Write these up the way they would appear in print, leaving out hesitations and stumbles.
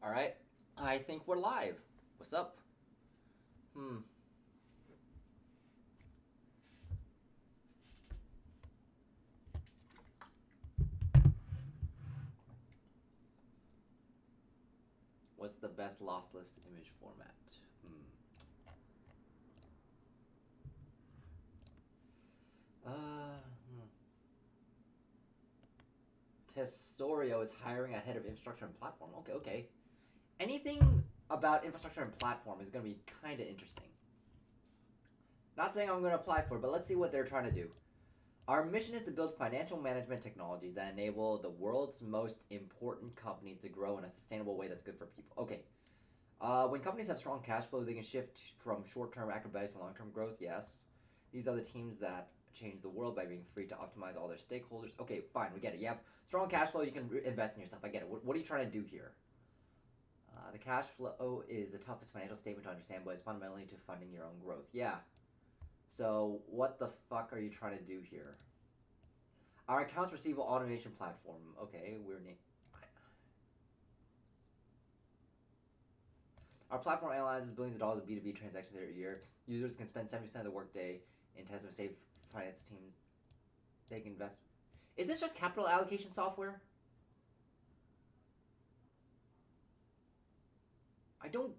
All right. I think we're live. What's up? Hmm. What's the best lossless image format? Hmm. Hmm. Tesorio is hiring a head of infrastructure and platform. Okay, okay. Anything about infrastructure and platform is going to be kind of interesting. Not saying I'm going to apply for it, but let's see what they're trying to do. Our mission is to build financial management technologies that enable the world's most important companies to grow in a sustainable way that's good for people. Okay. When companies have strong cash flow, they can shift from short-term acrobatics to long-term growth. Yes. These are the teams that change the world by being free to optimize all their stakeholders. Okay, fine, we get it. You have strong cash flow, you can invest in yourself. I get it. What are you trying to do here? The cash flow is the toughest financial statement to understand, but it's fundamentally to funding your own growth. Yeah. So what the fuck are you trying to do here? Our accounts receivable automation platform. Okay, we're Our platform analyzes billions of dollars of B2B transactions every year. Users can spend 70% of the workday in intensive safe finance teams. They can invest. Is this just capital allocation software? I don't.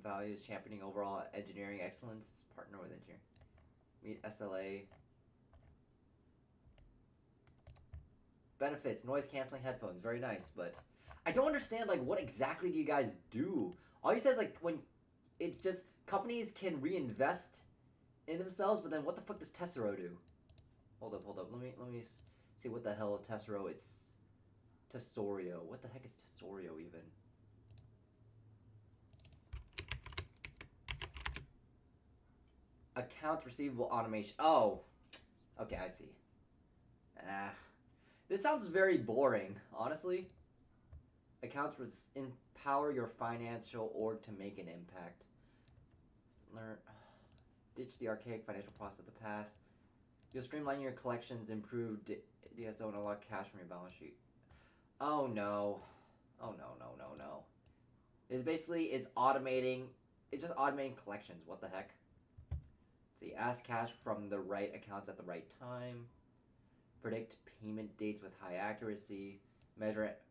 Values championing overall engineering excellence. Partner with engineering. Meet SLA. Benefits: noise canceling headphones. Very nice, but I don't understand. Like, what exactly do you guys do? All you said is like when it's just companies can reinvest in themselves, but then what the fuck does Tessero do? Hold up. Let me see what the hell Tessero. It's Tesorio. What the heck is Tesorio even? Accounts receivable automation. Oh, okay, I see. Ah, this sounds very boring, honestly. Accounts empower your financial org to make an impact. Learn, ditch the archaic financial process of the past. You'll streamline your collections, improve DSO, and unlock cash from your balance sheet. Oh no. Oh no. It's automating. It's just automating collections. What the heck? See, ask cash from the right accounts at the right time. Predict payment dates with high accuracy. Measure it.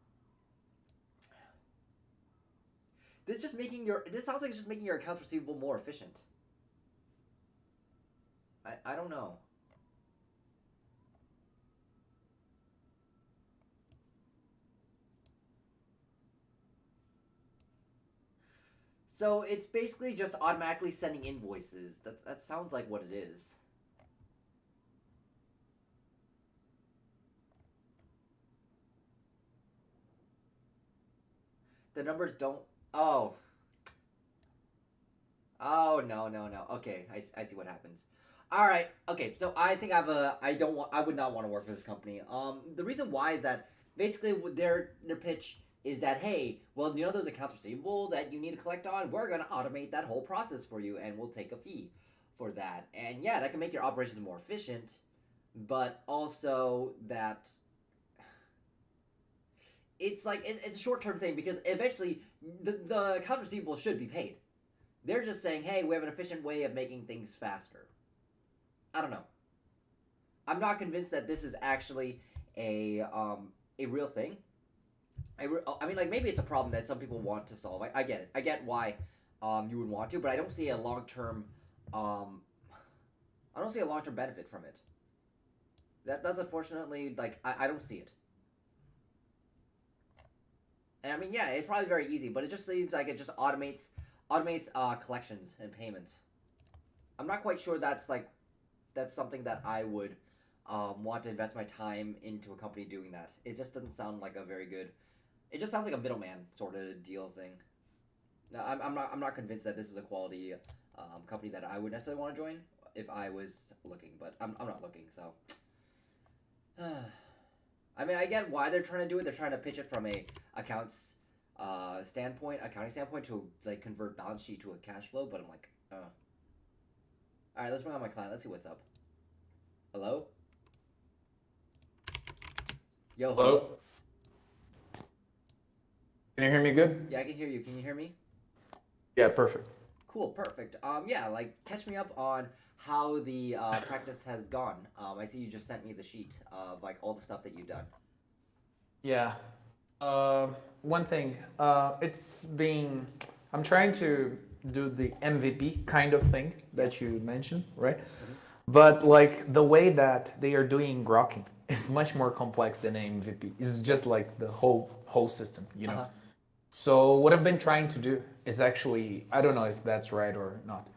This sounds like it's just making your accounts receivable more efficient. I don't know. So it's basically just automatically sending invoices. That sounds like what it is. The numbers don't. Oh. Oh no. Okay, I see what happens. All right. Okay. So I think I don't want. I would not want to work for this company. The reason why is that basically their pitch is that, hey, well, you know those accounts receivable that you need to collect on, we're gonna automate that whole process for you, and we'll take a fee for that. And yeah, that can make your operations more efficient, but also that it's like it's a short term thing because eventually the accounts receivable should be paid. They're just saying, hey, we have an efficient way of making things faster. I don't know. I'm not convinced that this is actually a real thing. I mean, like maybe it's a problem that some people want to solve. I get it. I get why you would want to, but I don't see a long term um, I don't see a long term benefit from it. That's unfortunately like I don't see it. And I mean, yeah, it's probably very easy, but it just seems like it just automates collections and payments. I'm not quite sure that's something that I would want to invest my time into a company doing that. It just doesn't sound like a very good. It just sounds like a middleman sort of deal thing. No, I'm not convinced that this is a quality company that I would necessarily want to join if I was looking, but I'm not looking. So, I mean, I get why they're trying to do it. They're trying to pitch it from a accounts accounting standpoint to like convert balance sheet to a cash flow. But I'm like, all right, let's bring on my client. Let's see what's up. Hello. Yo, hello. Hello? Can you hear me good? Yeah, I can hear you. Can you hear me? Yeah, perfect. Cool, perfect. Yeah, like catch me up on how the practice has gone. I see you just sent me the sheet of like all the stuff that you've done. Yeah. Uh, One thing, it's been, I'm trying to do the MVP kind of thing that Yes. you mentioned, right? Mm-hmm. But like the way that they are doing grokking is much more complex than MVP. It's just Yes. like the whole system, you Uh know. huh. So what I've been trying to do is actually, I don't know if that's right or not.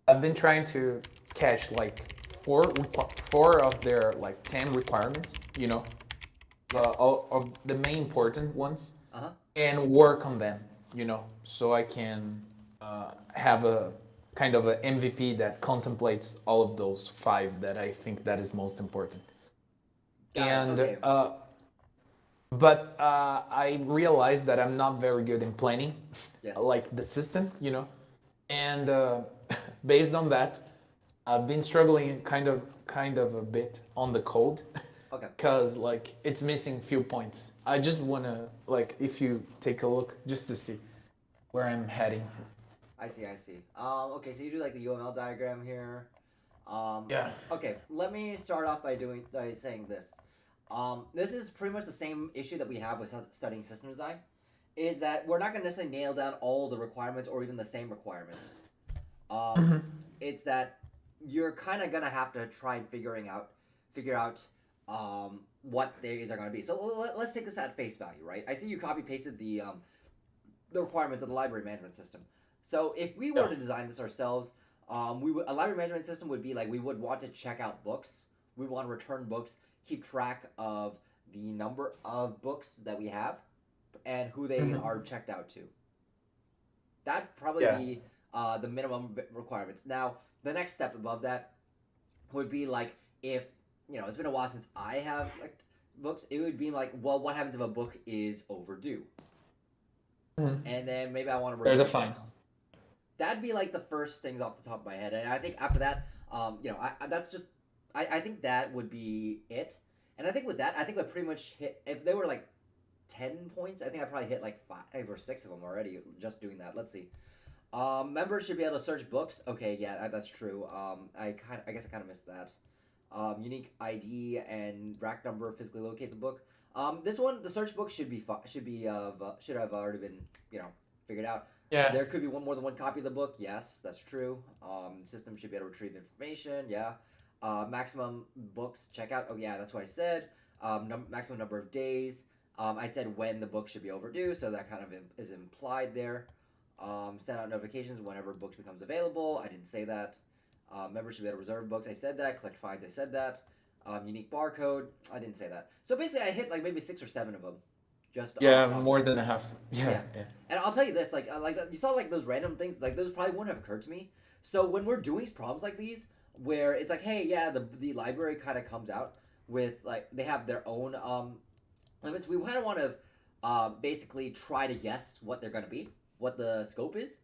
I've been trying to catch like four of their like 10 requirements, you know, Yep. all of the main important ones, Uh huh. and work on them, you know, so I can have a kind of a MVP that contemplates all of those five that I think that is most important. Got it. And Okay. but I realized that I'm not very good in planning, Yes. like the system, you know, and based on that, I've been struggling kind of a bit on the code, Okay. cause like it's missing few points. I just wanna like if you take a look just to see where I'm heading. I see. I see. Okay. So you do like the UML diagram here. Um. Yeah. Okay. Let me start off by doing by saying this. This is pretty much the same issue that we have with studying system design. Is that we're not going to necessarily nail down all the requirements or even the same requirements. Um, it's that you're kind of gonna have to try and figure out what these are gonna be. So let's take this at face value, right? I see you copy pasted the requirements of the library management system. So if we were Yeah. to design this ourselves, a library management system would be like we would want to check out books, we want to return books, keep track of the number of books that we have, and who they Mm-hmm. are checked out to. That'd probably Yeah. be the minimum requirements. Now, the next step above that would be like if it's been a while since I have like books. It would be like, well, what happens if a book is overdue? Mm-hmm. And then maybe I want to There's a reserve fine. books. That'd be like the first things off the top of my head. And I think after that, that's just I think that would be it. And I think with that, I think I pretty much hit. If they were like 10 points, I think I probably hit like 5 or 6 of them already just doing that. Let's see. Members should be able to search books. Okay, yeah, that's true. I guess I kind of missed that. Unique ID and rack number physically locate the book. This one, the search book should have already been figured out. Yeah. There could be one more than one copy of the book. Yes, that's true. System should be able to retrieve information. Yeah. Maximum books checkout. Oh yeah, that's what I said. Maximum number of days. I said when the book should be overdue, so that kind of is implied there. Send out notifications whenever books becomes available. I didn't say that. Members should be able to reserve books. I said that. Collect fines. I said that. Unique barcode. I didn't say that. So basically, I hit like maybe 6 or 7 of them, just Yeah, off more rip. than a half. Yeah. Yeah, Yeah. and I'll tell you this, like you saw like those random things, like those probably wouldn't have occurred to me. So when we're doing problems like these, where it's like, hey, yeah, the library kind of comes out with like they have their own limits. We kind of want to basically try to guess what they're gonna be, what the scope is,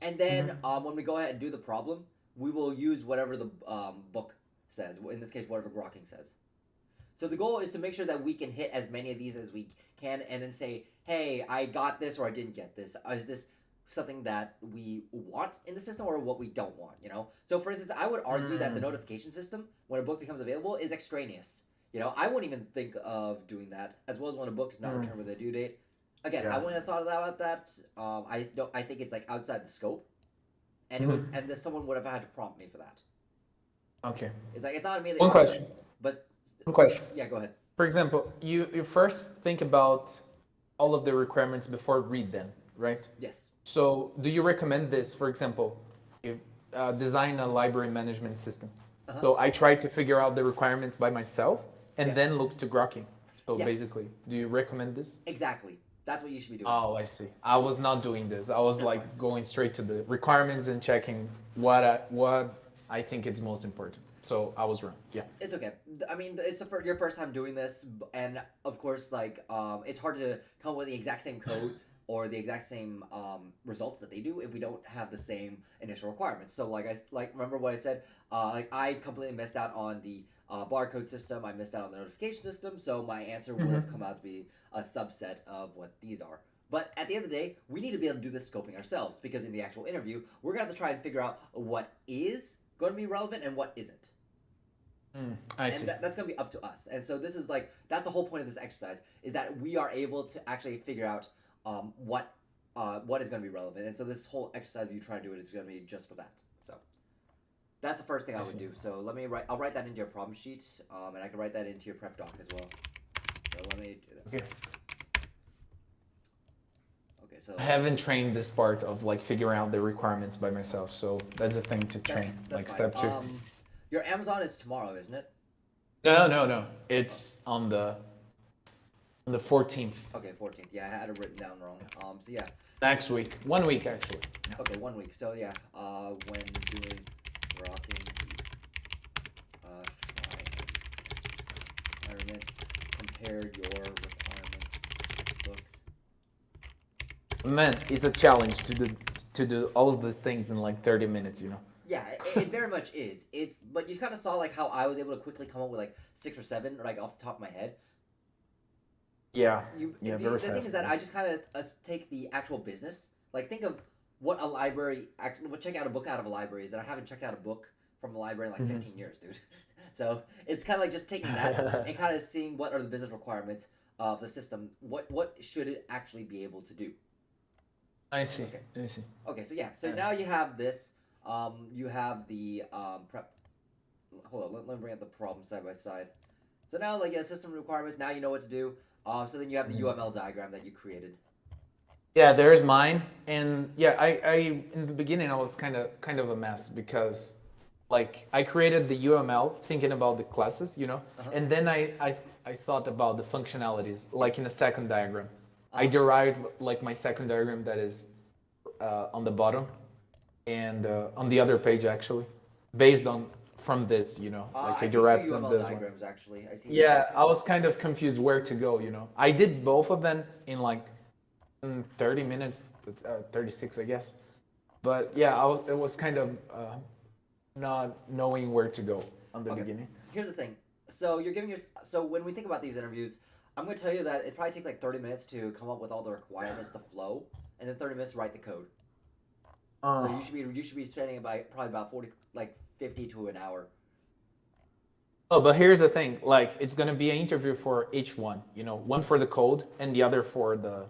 and then Mm-hmm. when we go ahead and do the problem, we will use whatever the book says. In this case, whatever Grokking says. So the goal is to make sure that we can hit as many of these as we can, and then say, "Hey, I got this or I didn't get this. Is this something that we want in the system or what we don't want?" So, for instance, I would argue that the Mm. notification system when a book becomes available is extraneous. I wouldn't even think of doing that, as well as when a book is not Mm. returned with a due date. Again, I Yeah. wouldn't have thought about that. I don't. I think it's like outside the scope, and it would, Mm-hmm. and then someone would have had to prompt me for that. Okay. It's like it's not immediately One question. obvious, but One question. yeah, go ahead. For example, you first think about all of the requirements before read them, right? Yes. So, do you recommend this? For example, if design a library management system. Uh huh. So I try to figure out the requirements by myself and Yes. then look to grokking. So Yes. basically, do you recommend this? Exactly. That's what you should be doing. Oh, I see. I was not doing this. I was That's fine. like going straight to the requirements and checking what I think is most important. So I was wrong. Yeah. It's okay. I mean, it's your first time doing this, and of course, like, it's hard to come up with the exact same code or the exact same results that they do if we don't have the same initial requirements. So, remember what I said? Like, I completely missed out on the barcode system. I missed out on the notification system. So my answer would have Mm-hmm. come out to be a subset of what these are. But at the end of the day, we need to be able to do this scoping ourselves because in the actual interview, we're gonna have to try and figure out what is going to be relevant and what isn't. I see. That's going to be up to us. And so this is like that's the whole point of this exercise is that we are able to actually figure out what is going to be relevant. And so this whole exercise of you trying to do it is going to be just for that. So that's the first thing I would do. So I'll write that into your problem sheet, and I can write that into your prep doc as well. So let me do that. Okay. Okay, so I haven't trained this part of like figuring out the requirements by myself, so that's a thing to that's, train, that's like fine. step 2. Your Amazon is tomorrow, isn't it? No. It's on the 14th. Okay, 14th. Yeah, I had it written down wrong. So yeah. Next week. 1 week actually. Okay, 1 week. So yeah, when doing rocking requirements, compare your requirements books. Man, it's a challenge to do all of these things in like 30 minutes, you know. Yeah, it very much is. But you kind of saw like how I was able to quickly come up with like 6 or 7, like off the top of my head. Yeah. The very thing fast. is that I just kind of take the actual business. Like think of what a library, what check out a book out of a library is, and I haven't checked out a book from a library in like 15 years, dude. So it's kind of like just taking that and kind of seeing what are the business requirements of the system. What should it actually be able to do? I see. Okay. I see. Okay, so yeah, so now you have this. You have the prep. Hold on, let me bring up the problem side by side. So now, like, yeah, system requirements. Now you know what to do. So then you have the UML diagram that you created. Yeah, there's mine, and yeah, I in the beginning I was kind of a mess because, like, I created the UML thinking about the classes, you know, and then I thought about the functionalities, like in a second diagram. I derived like my second diagram that is on the bottom, and on the other page actually, based on from this, you know, like I I see two derived from UML this one. diagrams actually. I see. Yeah, I was kind of confused where to go, you know. I did both of them in like 30 minutes, 36, I guess. But yeah, it was kind of not knowing where to go on the beginning. Here's the thing. So you're giving your. So when we think about these interviews, I'm going to tell you that it probably takes like 30 minutes to come up with all the requirements, the flow, and then 30 minutes to write the code. So you should be spending probably about 50 to an hour. Oh, but here's the thing. Like, it's gonna be an interview for each one. You know, one for the code and the other for the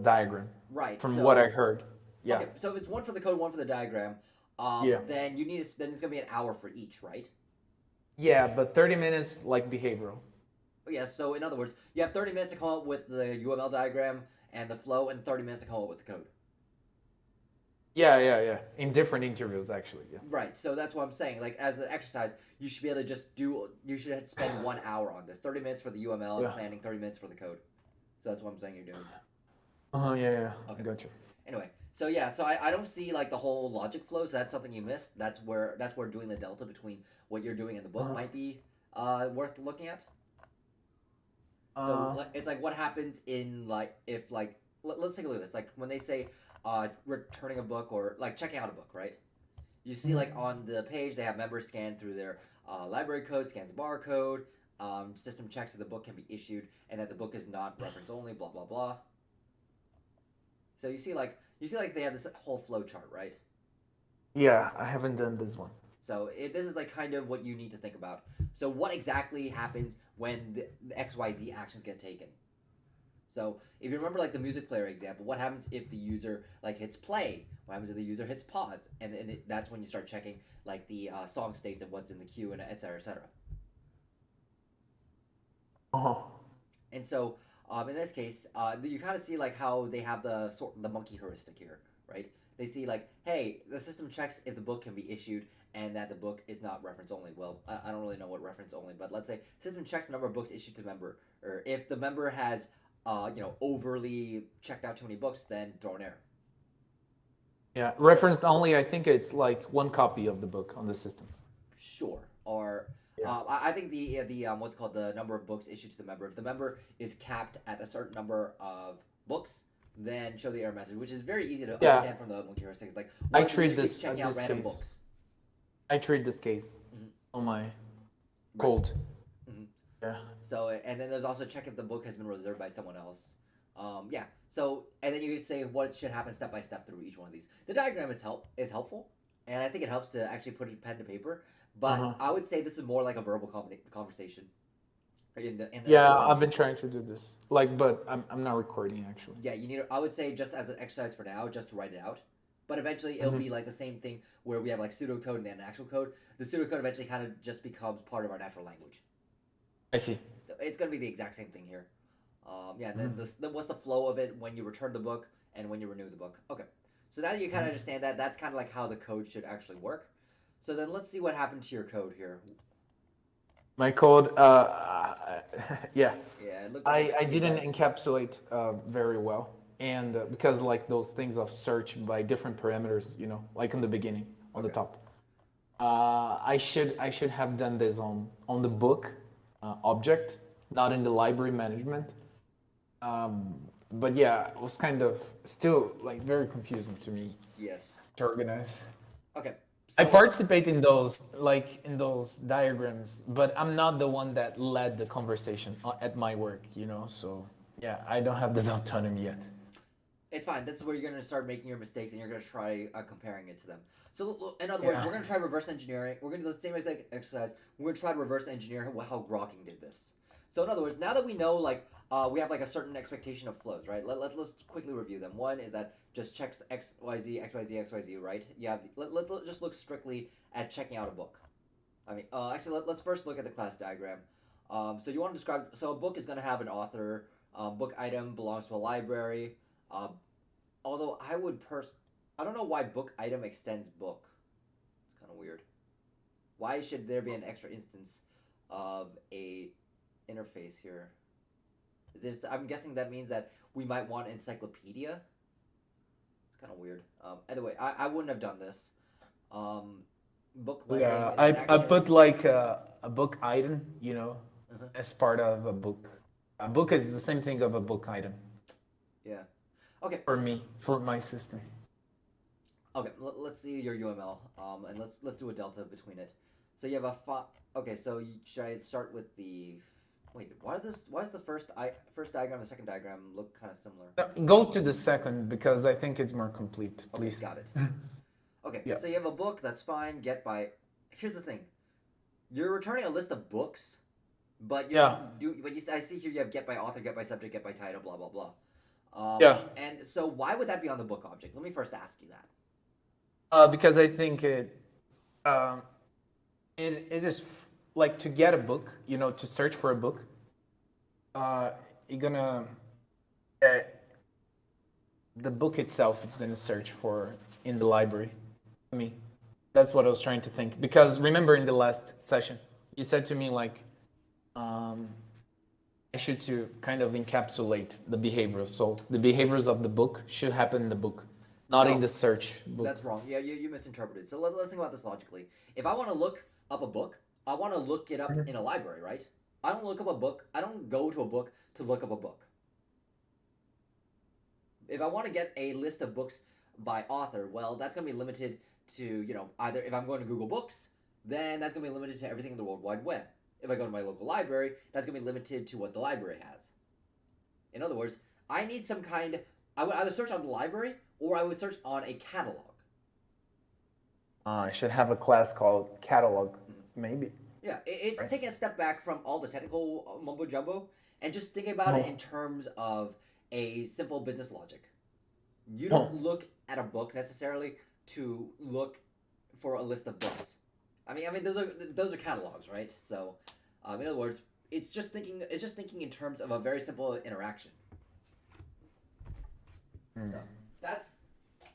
diagram. Right. From so, what I heard. Yeah. Okay, so if it's one for the code, one for the diagram, then then it's gonna be an hour for each, right? Yeah, but 30 minutes like behavioral. Yeah. So in other words, you have 30 minutes to come up with the UML diagram and the flow, and 30 minutes to come up with the code. Yeah. In different interviews, actually. Yeah. Right. So that's what I'm saying. Like as an exercise, you should be able to just do. You should spend 1 hour on this. 30 minutes for the UML and planning. 30 minutes for the code. So that's what I'm saying you're doing. Yeah. Okay. Gotcha. Anyway, so yeah, so I don't see like the whole logic flow. So that's something you missed. That's where doing the delta between what you're doing in the book might be worth looking at. So it's like what happens in like if like let's take a look at this. Like when they say returning a book or like checking out a book, right? You see like on the page they have members scan through their library code, scans the barcode, system checks that the book can be issued and that the book is not reference only, blah blah blah. So you see like they have this whole flow chart, right? Yeah, I haven't done this one. So this is like kind of what you need to think about. So what exactly happens when the XYZ actions get taken? So if you remember like the music player example, what happens if the user like hits play? What happens if the user hits pause? And then that's when you start checking like the song states and what's in the queue and et cetera, et cetera. And so in this case, you kind of see like how they have the monkey heuristic here, right? They see like, hey, the system checks if the book can be issued and that the book is not reference only. Well, I don't really know what reference only, but let's say system checks the number of books issued to member, or if the member has overly checked out too many books, then throw an error. Yeah, referenced only. I think it's like one copy of the book on the system. Sure. Or I think the what's called the number of books issued to the member. If the member is capped at a certain number of books, then show the error message, which is very easy to understand from the monkey heuristic. It's like I treat this checking out random books. I treat this case on my code. Yeah. So and then there's also check if the book has been reserved by someone else. Yeah. So, and then you could say what should happen step by step through each one of these. The diagram is helpful, and I think it helps to actually put pen to paper. But Uh-huh. I would say this is more like a verbal conversation in the Yeah, other I've been medium. trying to do this. Like, but I'm not recording actually. Yeah, you need. I would say just as an exercise for now, just to write it out. But eventually, it'll Hmm. be like the same thing where we have like pseudocode and then actual code. The pseudocode eventually kind of just becomes part of our natural language. I see. So it's gonna be the exact same thing here. Yeah. Mhm. Then what's the flow of it when you return the book and when you renew the book? Okay. So now you kind of Mhm. understand that. That's kind of like how the code should actually work. So then let's see what happened to your code here. My code, yeah, Yeah, it looked a little bit I didn't chaotic. encapsulate very well, and because like those things of search by different parameters, like in the beginning on the Okay. top. I should have done this on the book object, not in the library management. Um, but yeah, it was kind of still like very confusing to me Yes. to organize. Okay. I So participate in those like in those diagrams, but I'm not the one that led the conversation at my work. So yeah, I don't have this autonomy yet. it's fine. This is where you're going to start making your mistakes and you're going to try comparing it to them. So, in other words, Yeah. we're going to try reverse engineering. We're going to do the same exact exercise. We're going to try to reverse engineer how Grokking did this. So, in other words, now that we know, like, we have like a certain expectation of flows, right? Let's quickly review them. One is that just checks X, Y, Z, X, Y, Z, X, Y, Z, right? You have, let's just look strictly at checking out a book. I mean, actually, let's first look at the class diagram. So, you want to describe, so a book is going to have an author, book item belongs to a library. Uh, Although I don't know why book item extends book. It's kind of weird. Why should there be an extra instance of a interface here? I'm guessing that means that we might want encyclopedia. It's kind of weird. Anyway, I wouldn't have done this. Um, book lending Yeah, is an I action. put like a book item, Uh-huh. as part of a book. A book is the same thing of a book item Yeah. Okay. for me, for my system. Okay. Let's see your UML. And let's do a delta between it. So you have a Okay. So should I start with the? Wait. Why does the first diagram and the second diagram look kind of similar? Go to the second because I think it's more complete, Okay. please. Got it. Okay. Yeah. So you have a book. That's fine. Get by. Here's the thing. You're returning a list of books, but Yeah. I see here you have get by author, get by subject, get by title, blah blah blah. Yeah. And so why would that be on the book object? Let me first ask you that. Because I think um, it is like to get a book, to search for a book. You're gonna uh, the book itself is gonna search for in the library. I mean, that's what I was trying to think. Because remember in the last session, you said to me like, um, I should to kind of encapsulate the behaviors. So the behaviors of the book should happen in the book, not in No, the search book. that's wrong. Yeah, you misinterpreted. So let's think about this logically. If I want to look up a book, I want to look it up in a library, right? I don't look up a book. I don't go to a book to look up a book. If I want to get a list of books by author, well, that's going to be limited to, either if I'm going to Google Books, then that's going to be limited to everything in the World Wide Web. If I go to my local library, that's going to be limited to what the library has. In other words, I need some kind. I would either search on the library or I would search on a catalog. I should have a class called catalog, maybe. Yeah, it's Right. taking a step back from all the technical mumbo jumbo and just thinking about it Oh. in terms of a simple business logic. You Oh. don't look at a book necessarily to look for a list of books. I mean, those are catalogs, right? So, in other words, it's just thinking in terms of a very simple interaction. Hmm. So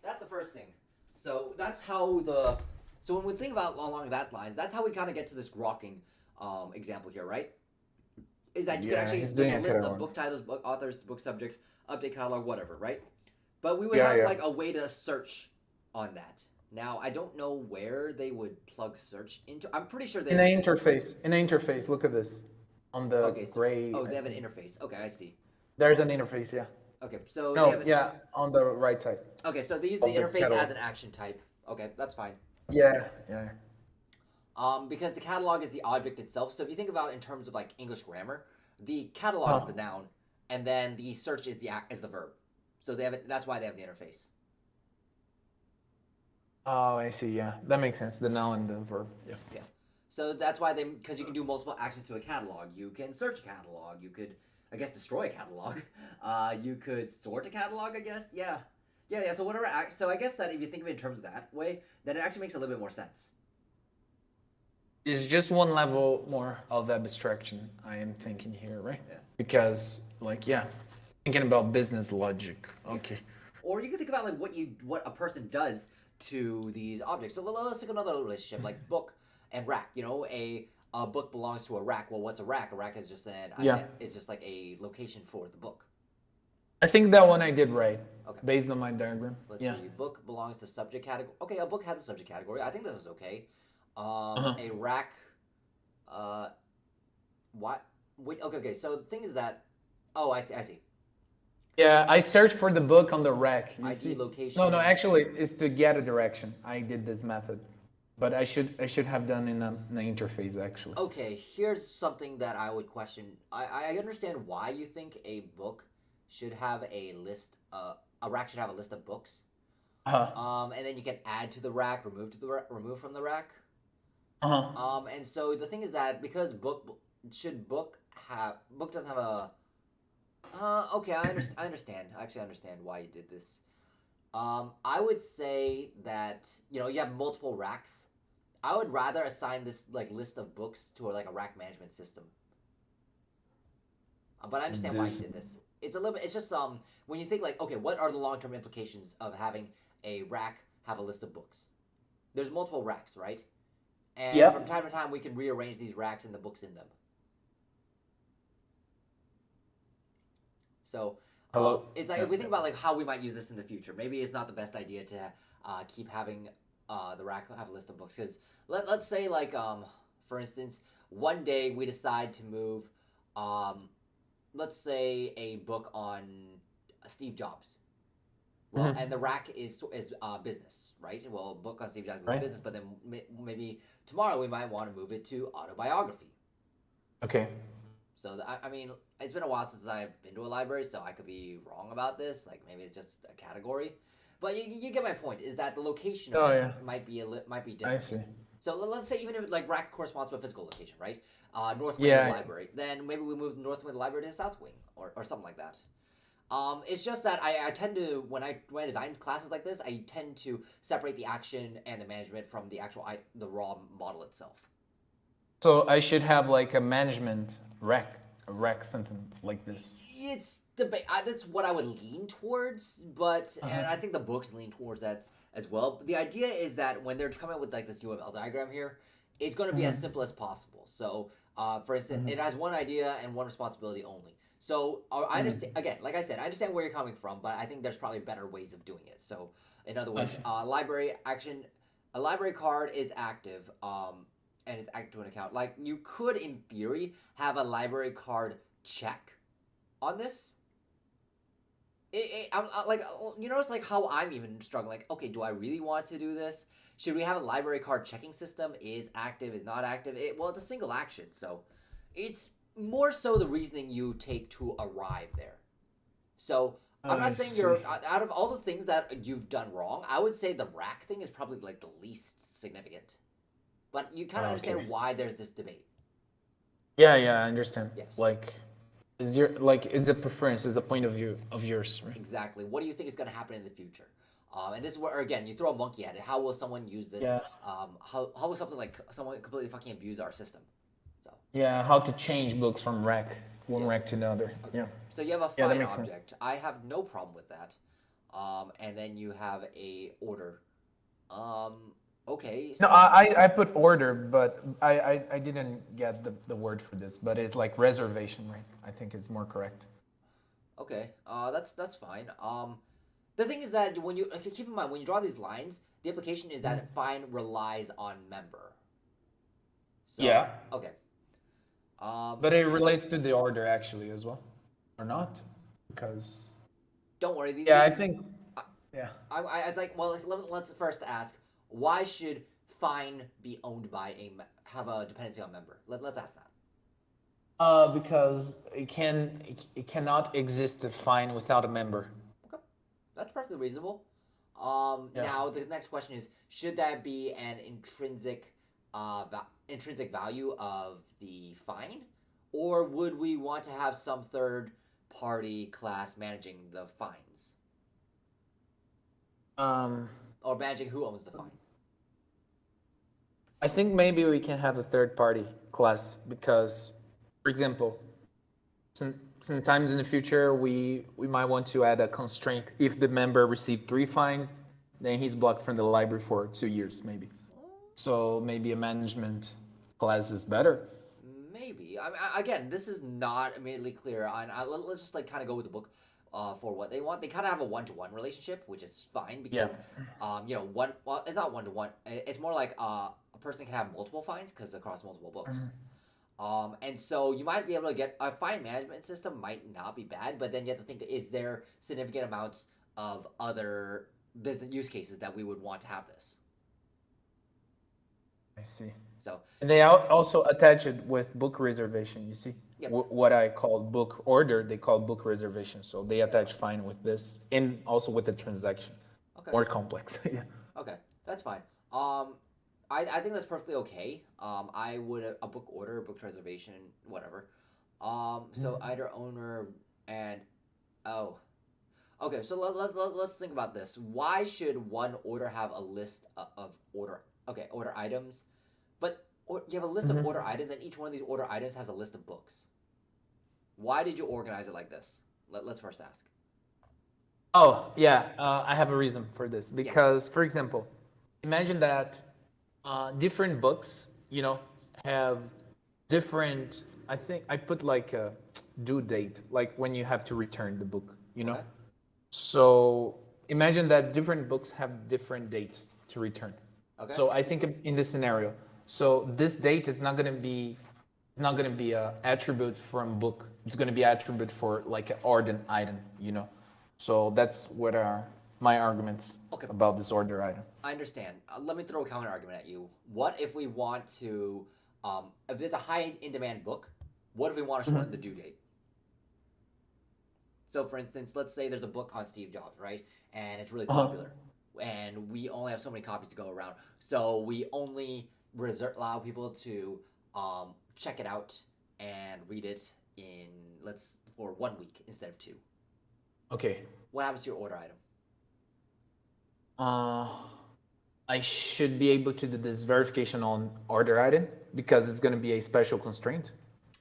that's the first thing. So that's how the so when we think about along that lines, that's how we kind of get to this grokking example here, right? Is that you can Yeah, actually he's look doing at a a list of catalog. book titles, book authors, book subjects, update catalog, whatever, right? But we would Yeah, have yeah. like a way to search on that. Now I don't know where they would plug search into. I'm pretty sure In they. an interface. In an interface. Look at this. On the Okay, so gray. oh, I they have an think. interface. Okay, I see. There's an interface. Yeah. Okay, so they have No. an. Yeah. On the right side Okay, so they use the of the interface as catalog. an action type. Okay, that's fine. Yeah. Yeah. Because the catalog is the object itself. So if you think about it in terms of like English grammar, the catalog is Huh. the noun, and then the search is the verb. So they have it. That's why they have the interface. Oh, I see. Yeah, that makes sense. The noun and the verb. Yeah. Yeah. So that's why because you can do multiple actions to a catalog. You can search a catalog. You could, I guess, destroy a catalog. You could sort a catalog. I guess. Yeah. Yeah. Yeah. So whatever. So I guess that if you think of it in terms of that way, then it actually makes a little bit more sense. It's just one level more of abstraction I am thinking here, right? Yeah. Because, like, yeah, thinking about business logic. Okay. Or you can think about like what a person does to these objects. So let's take another relationship like book and rack. You know, a book belongs to a rack. Well, what's a rack? A rack is just it's just like a location for the book. I think that one I did right. Okay. Based on my diagram. Let's see. Book belongs to subject category. Okay, a book has a subject category. I think this is okay. A rack. What? Wait. Okay. Okay. So the thing is that. Oh, I see. I see. Yeah, I searched for the book on the rack. You ID see? location. No, actually, it's to get a direction. I did this method, but I should have done in an interface actually. Okay, here's something that I would question. I understand why you think a book should have a list. A rack should have a list of books. And then you can add to the rack, remove from the rack. And so the thing is that because book doesn't have a. Okay, I understand. Actually, I understand why you did this. I would say that you have multiple racks. I would rather assign this like list of books to like a rack management system. But I understand why you did this. It's a little bit. It's just when you think like, okay, what are the long-term implications of having a rack have a list of books? There's multiple racks, right? And from time to time, we can rearrange these racks and the books in them. So it's like if we think about like how we might use this in the future, maybe it's not the best idea to keep having the rack have a list of books because let's say like for instance, one day we decide to move let's say a book on Steve Jobs. Well, and the rack is business, right? Well, a book on Steve Jobs is business, but then maybe tomorrow we might want to move it to autobiography. Okay. So I mean, it's been a while since I've been to a library, so I could be wrong about this. Like maybe it's just a category, but you get my point. Is that the location of it might be different. I see. So let's say even if like rack corresponds to a physical location, right? North wing of the library. Then maybe we move the north wing of the library to the south wing, or something like that. It's just that I tend to when I design classes like this, I tend to separate the action and the management from the the raw model itself. So I should have like a management a rack, something like this. It's debate. That's what I would lean towards, but and I think the books lean towards that as well. But the idea is that when they're coming up with like this UML diagram here, it's going to be as simple as possible. So, for instance, it has one idea and one responsibility only. So I understand. Again, like I said, I understand where you're coming from, but I think there's probably better ways of doing it. So, in other words, library action, a library card is active. And it's active to an account. Like you could, in theory, have a library card check on this. I'm like notice like how I'm even struggling. Like, okay, do I really want to do this? Should we have a library card checking system? Is active? Is not active? Well, it's a single action, so it's more so the reasoning you take to arrive there. So I'm not saying you're out of all the things that you've done wrong. I would say the rack thing is probably like the least significant. But you kind of understand why there's this debate. Yeah, I understand. Yes. Like, it's a preference, is a point of view of yours, right? Exactly. What do you think is going to happen in the future? And this is where again you throw a monkey at it. How will someone use this? Yeah. How will something like someone completely fucking abuse our system? So. Yeah, how to change books from rack rack to another. Okay. Yeah. So you have a find object. Sense. I have no problem with that. And then you have a order. Okay. No, I put order, but I didn't get the word for this, but it's like reservation, right? I think it's more correct. Okay. That's fine. The thing is that when you keep in mind when you draw these lines, the implication is that find relies on member. So, yeah. Okay. But it relates to the order actually as well, or not? Because. Don't worry. I think. Yeah. I was like, well, let's first ask. Why should find be owned by have a dependency on member? Let's ask that. Because it cannot exist fine without a member. Okay, that's perfectly reasonable. Yeah. Now the next question is: should that be an intrinsic value of the fine, or would we want to have some third party class managing the fines, Um, or managing who owns the fine? I think maybe we can have a third party class because, for example, sometimes in the future we might want to add a constraint. If the member received 3 fines, then he's blocked from the library for 2 years, maybe. So maybe a management class is better. Maybe. Again, this is not immediately clear. Let's just like kind of go with the book for what they want. They kind of have a one-to-one relationship, which is fine Yeah. because, one. Well, it's not one-to-one. It's more like a person can have multiple fines because across multiple books. And so you might be able to get a fine management system. Might not be bad, but then you have to think: is there significant amounts of other business use cases that we would want to have this? I see. So, And they also attach it with book reservation. You see, yep. what I call book order, they call book reservation. So they attach fine with this, and also with the transaction. Okay. More complex. Yeah. Okay, that's fine. I think that's perfectly okay. I would a book order, book reservation, whatever. So either owner and oh, okay. So let's think about this. Why should one order have a list of order items, but you have a list of order items, and each one of these order items has a list of books. Why did you organize it like this? Let's first ask. Oh, yeah, I have a reason for this. Yes. Because, for example, imagine that different books, have different, I think I put like a due date, like when you have to return the book. Okay. So imagine that different books have different dates to return. Okay. So I think in this scenario, so this date is not gonna be a attribute from book. It's gonna be attribute for like an ordered item. So that's what are my arguments Okay. about this order item. I understand. Let me throw a counter argument at you. What if we want to, if there's a high in demand book, what if we want to shorten the due date? So, for instance, let's say there's a book on Steve Jobs, right? And it's really popular. And we only have so many copies to go around. So, we only allow people to check it out and read it for 1 week instead of 2. Okay. What happens to your order item? I should be able to do this verification on order item because it's gonna be a special constraint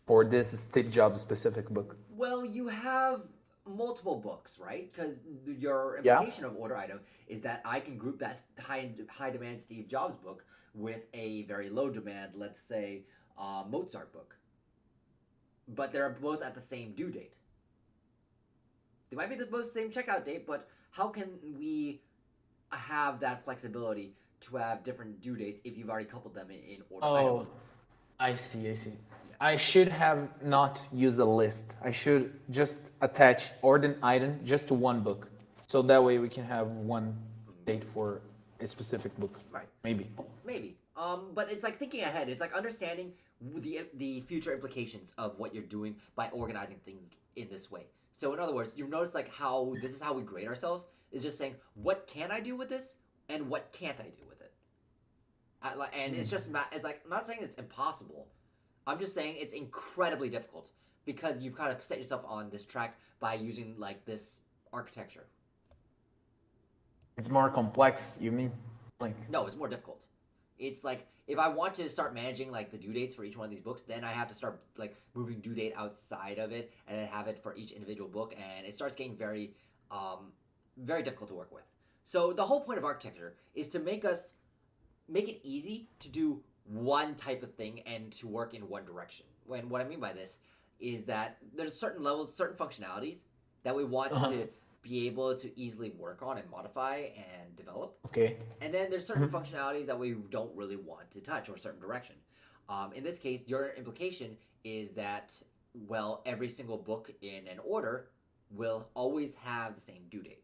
for this Steve Jobs specific book. Well, you have multiple books, right? Because your Yeah. implication of order item is that I can group that high demand Steve Jobs book with a very low demand, let's say, Mozart book. But they're both at the same due date. They might be the both same checkout date, but how can we have that flexibility to have different due dates if you've already coupled them in order Oh, item? I see. I should have not used a list. I should just attach ordered item just to one book. So that way we can have one date for a specific book. Right. Maybe. Maybe. But it's like thinking ahead. It's like understanding the future implications of what you're doing by organizing things in this way. So in other words, you notice like how this is how we grade ourselves is just saying what can I do with this and what can't I do with it. And it's just it's like I'm not saying it's impossible. I'm just saying it's incredibly difficult because you've kind of set yourself on this track by using like this architecture. It's more complex, you mean? Like, No, it's more difficult. It's like if I want to start managing like the due dates for each one of these books, then I have to start like moving due date outside of it and then have it for each individual book, and it starts getting very difficult to work with. So the whole point of architecture is to make it easy to do one type of thing and to work in one direction. When what I mean by this is that there's certain levels, certain functionalities that we want to be able to easily work on and modify and develop. okay. And then there's certain functionalities that we don't really want to touch or certain direction. In this case, your implication is that, well, every single book in an order will always have the same due date.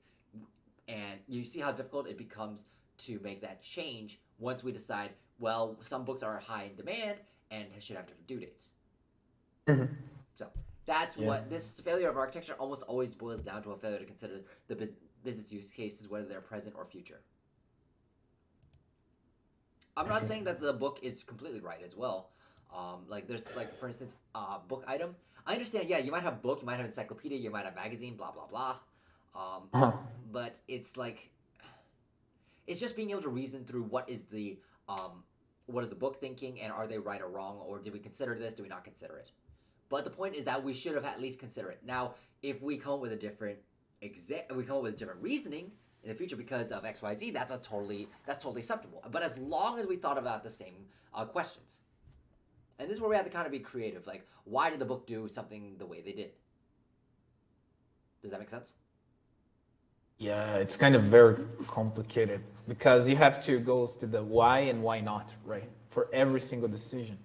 And you see how difficult it becomes to make that change once we decide, well, some books are high in demand and should have different due dates. Mhm. So that's Yeah. what this failure of architecture almost always boils down to, a failure to consider the business use cases, whether they're present or future. I'm I not see. saying that the book is completely right as well. Like there's like for instance, book item. I understand. Yeah, you might have book, you might have encyclopedia, you might have magazine, blah blah blah. Um, Uh-huh. but it's like it's just being able to reason through um, what is the book thinking, and are they right or wrong, or did we consider this? Do we not consider it? But the point is that we should have at least considered it. Now, if we come up with a different we come up with different reasoning in the future because of X, Y, Z, that's totally acceptable. But as long as we thought about the same questions, and this is where we have to kind of be creative. Like, why did the book do something the way they did? Does that make sense? Yeah, it's kind of very complicated because you have to go to the why and why not, right? For every single decision.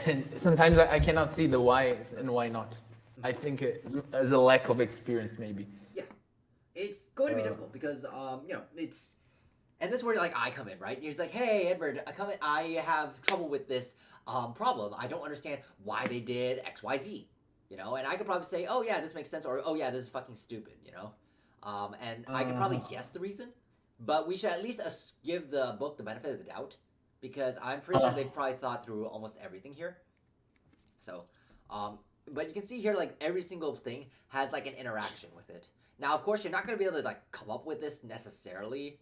And sometimes I cannot see the why and why not. I think it's a lack of experience, maybe. Yeah, it's going to be Uh, difficult because it's and this is where like I come in, right? He's like, hey Edward, I have trouble with this problem. I don't understand why they did X Y Z, and I could probably say, oh yeah, this makes sense, or oh yeah, this is fucking stupid, and I could probably uh, guess the reason, but we should at least give the book the benefit of the doubt because I'm pretty sure uh, they've probably thought through almost everything here. So, um, but you can see here, like every single thing has like an interaction with it. Now, of course, you're not going to be able to like come up with this necessarily.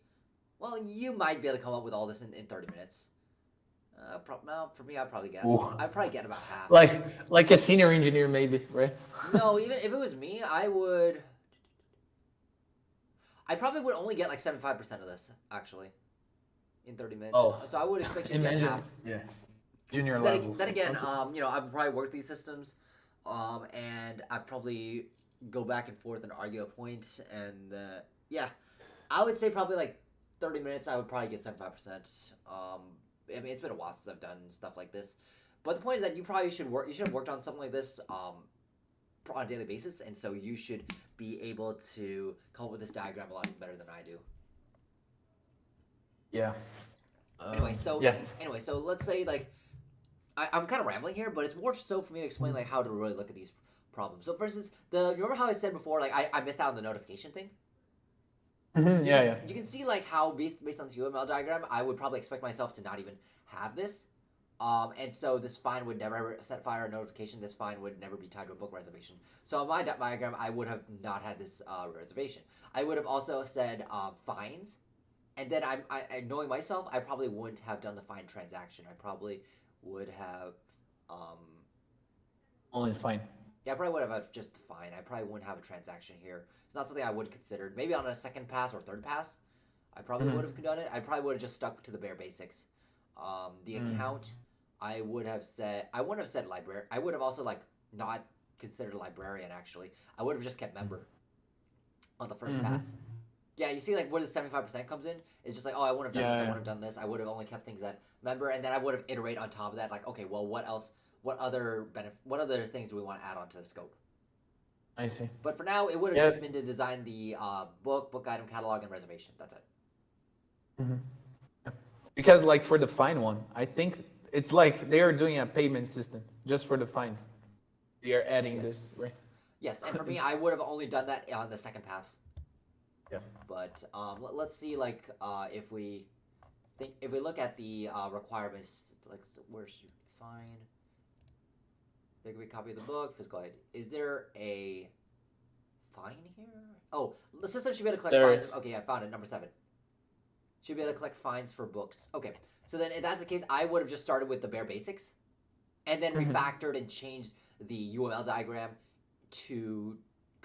Well, you might be able to come up with all this in 30 minutes. No, for me, ooh. I'd probably get about half. Like a senior engineer, maybe, right? No, even if it was me, I probably would only get like 75% of this actually in 30 minutes. Oh, So I would expect you to get imagine, half. yeah, junior Then, levels. then again, Okay. I've probably worked these systems, and I've probably go back and forth and argue a point, and yeah, I would say probably like 30 minutes. I would probably get 75%. I mean, it's been a while since I've done stuff like this, but the point is that you probably should work. You should have worked on something like this on a daily basis, and so you should be able to come up with this diagram a lot better than I do. Yeah. Anyway, so Yeah. let's say like I'm kind of rambling here, but it's more so for me to explain like how to really look at these problems. So, for instance, remember how I said before, like I missed out on the notification thing. Yeah, yeah. You can see like how based on this UML diagram, I would probably expect myself to not even have this. And so this fine would never set fire a notification. This fine would never be tied to a book reservation. So on my diagram, I would have not had this reservation. I would have also said fines, and then knowing myself, I probably wouldn't have done the fine transaction. I probably would have um, Only fine. yeah, I probably would have just fine. I probably wouldn't have a transaction here. It's not something I would have considered. Maybe on a second pass or third pass, I probably would have done it. I probably would have just stuck to the bare basics. The account, I would have said I wouldn't have said library. I would have also like not considered a librarian actually. I would have just kept member on the first pass. Yeah, you see like where the 75% comes in. It's just like, oh, I wouldn't have done Yeah, this. I yeah. wouldn't have done this. I would have only kept things at member, and then I would have iterate on top of that. Like, okay, well, what else? What other things do we want to add onto the scope? I see. But for now, it would have Yeah. just been to design the book item catalog, and reservation. That's it. Because like for the fine one, I think it's like they are doing a payment system just for the fines. They are adding Yes. this, right? Yes, and for me, I would have only done that on the second pass. Yeah. But let's see, like, if we look at the requirements, like, where's your fine? There can be a copy of the book, physical ID. Is there a fine here? Oh, the system should be able to collect There fines. is. Okay, I found it. Number 7. Should be able to collect fines for books. Okay, so then if that's the case, I would have just started with the bare basics, and then refactored and changed the UML diagram to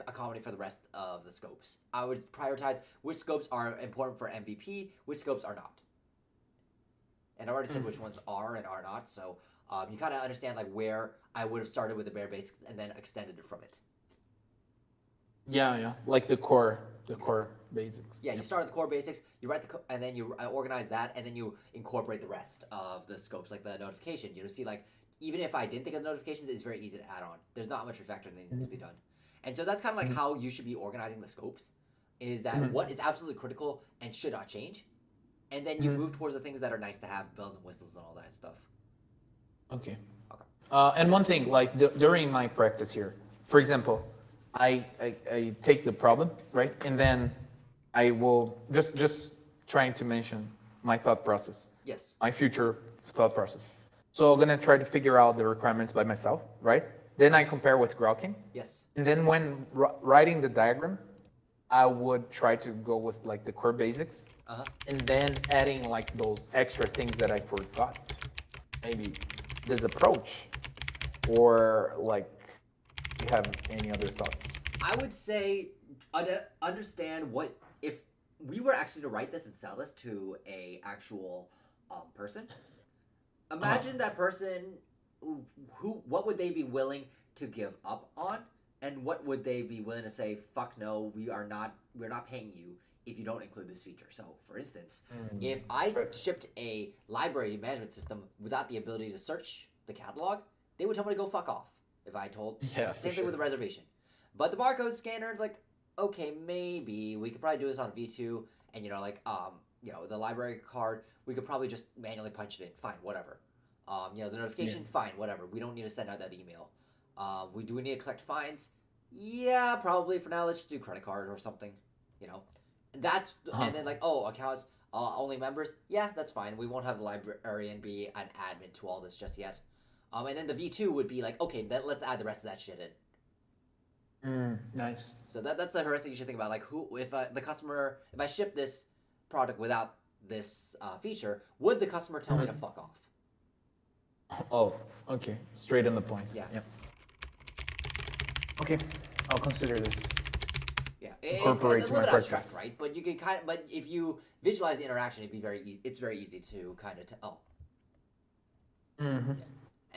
accommodate for the rest of the scopes. I would prioritize which scopes are important for MVP, which scopes are not. And I already said which ones are and are not, so you kind of understand like where I would have started with the bare basics and then extended it from it. Yeah, yeah. Like the core basics. Yeah, you start with the core basics, you write and then you organize that, and then you incorporate the rest of the scopes, like the notification. You see, like, even if I didn't think of the notifications, it's very easy to add on. There's not much refactoring that needs to be done. And so that's kind of like how you should be organizing the scopes, is that what is absolutely critical and should not change, and then you move towards the things that are nice to have, bells and whistles and all that stuff. Okay. Okay. And one thing, like during my practice here, for example, I take the problem, right? And then I will just trying to mention my thought process, Yes. my future thought process. So I'm gonna try to figure out the requirements by myself, right? Then I compare with Grokking. Yes. And then when writing the diagram, I would try to go with like the core basics, Uh huh. and then adding like those extra things that I forgot. Maybe this approach, or like you have any other thoughts? I would say understand what if we were actually to write this and sell this to a actual person. Imagine that person. Who? What would they be willing to give up on, and what would they be willing to say? Fuck no, we are not. We're not paying you if you don't include this feature. So, for instance, if I Right. shipped a library management system without the ability to search the catalog, they would tell me to go fuck off. If I told, Yeah, for same thing sure. with the reservation. But the barcode scanner is like, okay, maybe we could probably do this on V2, and the library card, we could probably just manually punch it in. Fine, whatever. The notification, fine, whatever. We don't need to send out that email. We do need to collect fines. Yeah, probably for now. Let's just do credit card or something. You know, that's and then like, oh, accounts only members. Yeah, that's fine. We won't have the librarian be an admin to all this just yet. And then the V2 would be like, okay, then let's add the rest of that shit in. Nice. So that's the heuristic you should think about. Like, who if the customer, if I ship this product without this feature, would the customer tell me to fuck off? Oh, okay. Straight on the point. Yeah. Yep. Okay, I'll consider this. Yeah, Incorporate it's a to my little bit abstract, practice. right? But you can kind of, but if you visualize the interaction, it'd be very easy. It's very easy to kind of tell. Mm-hmm.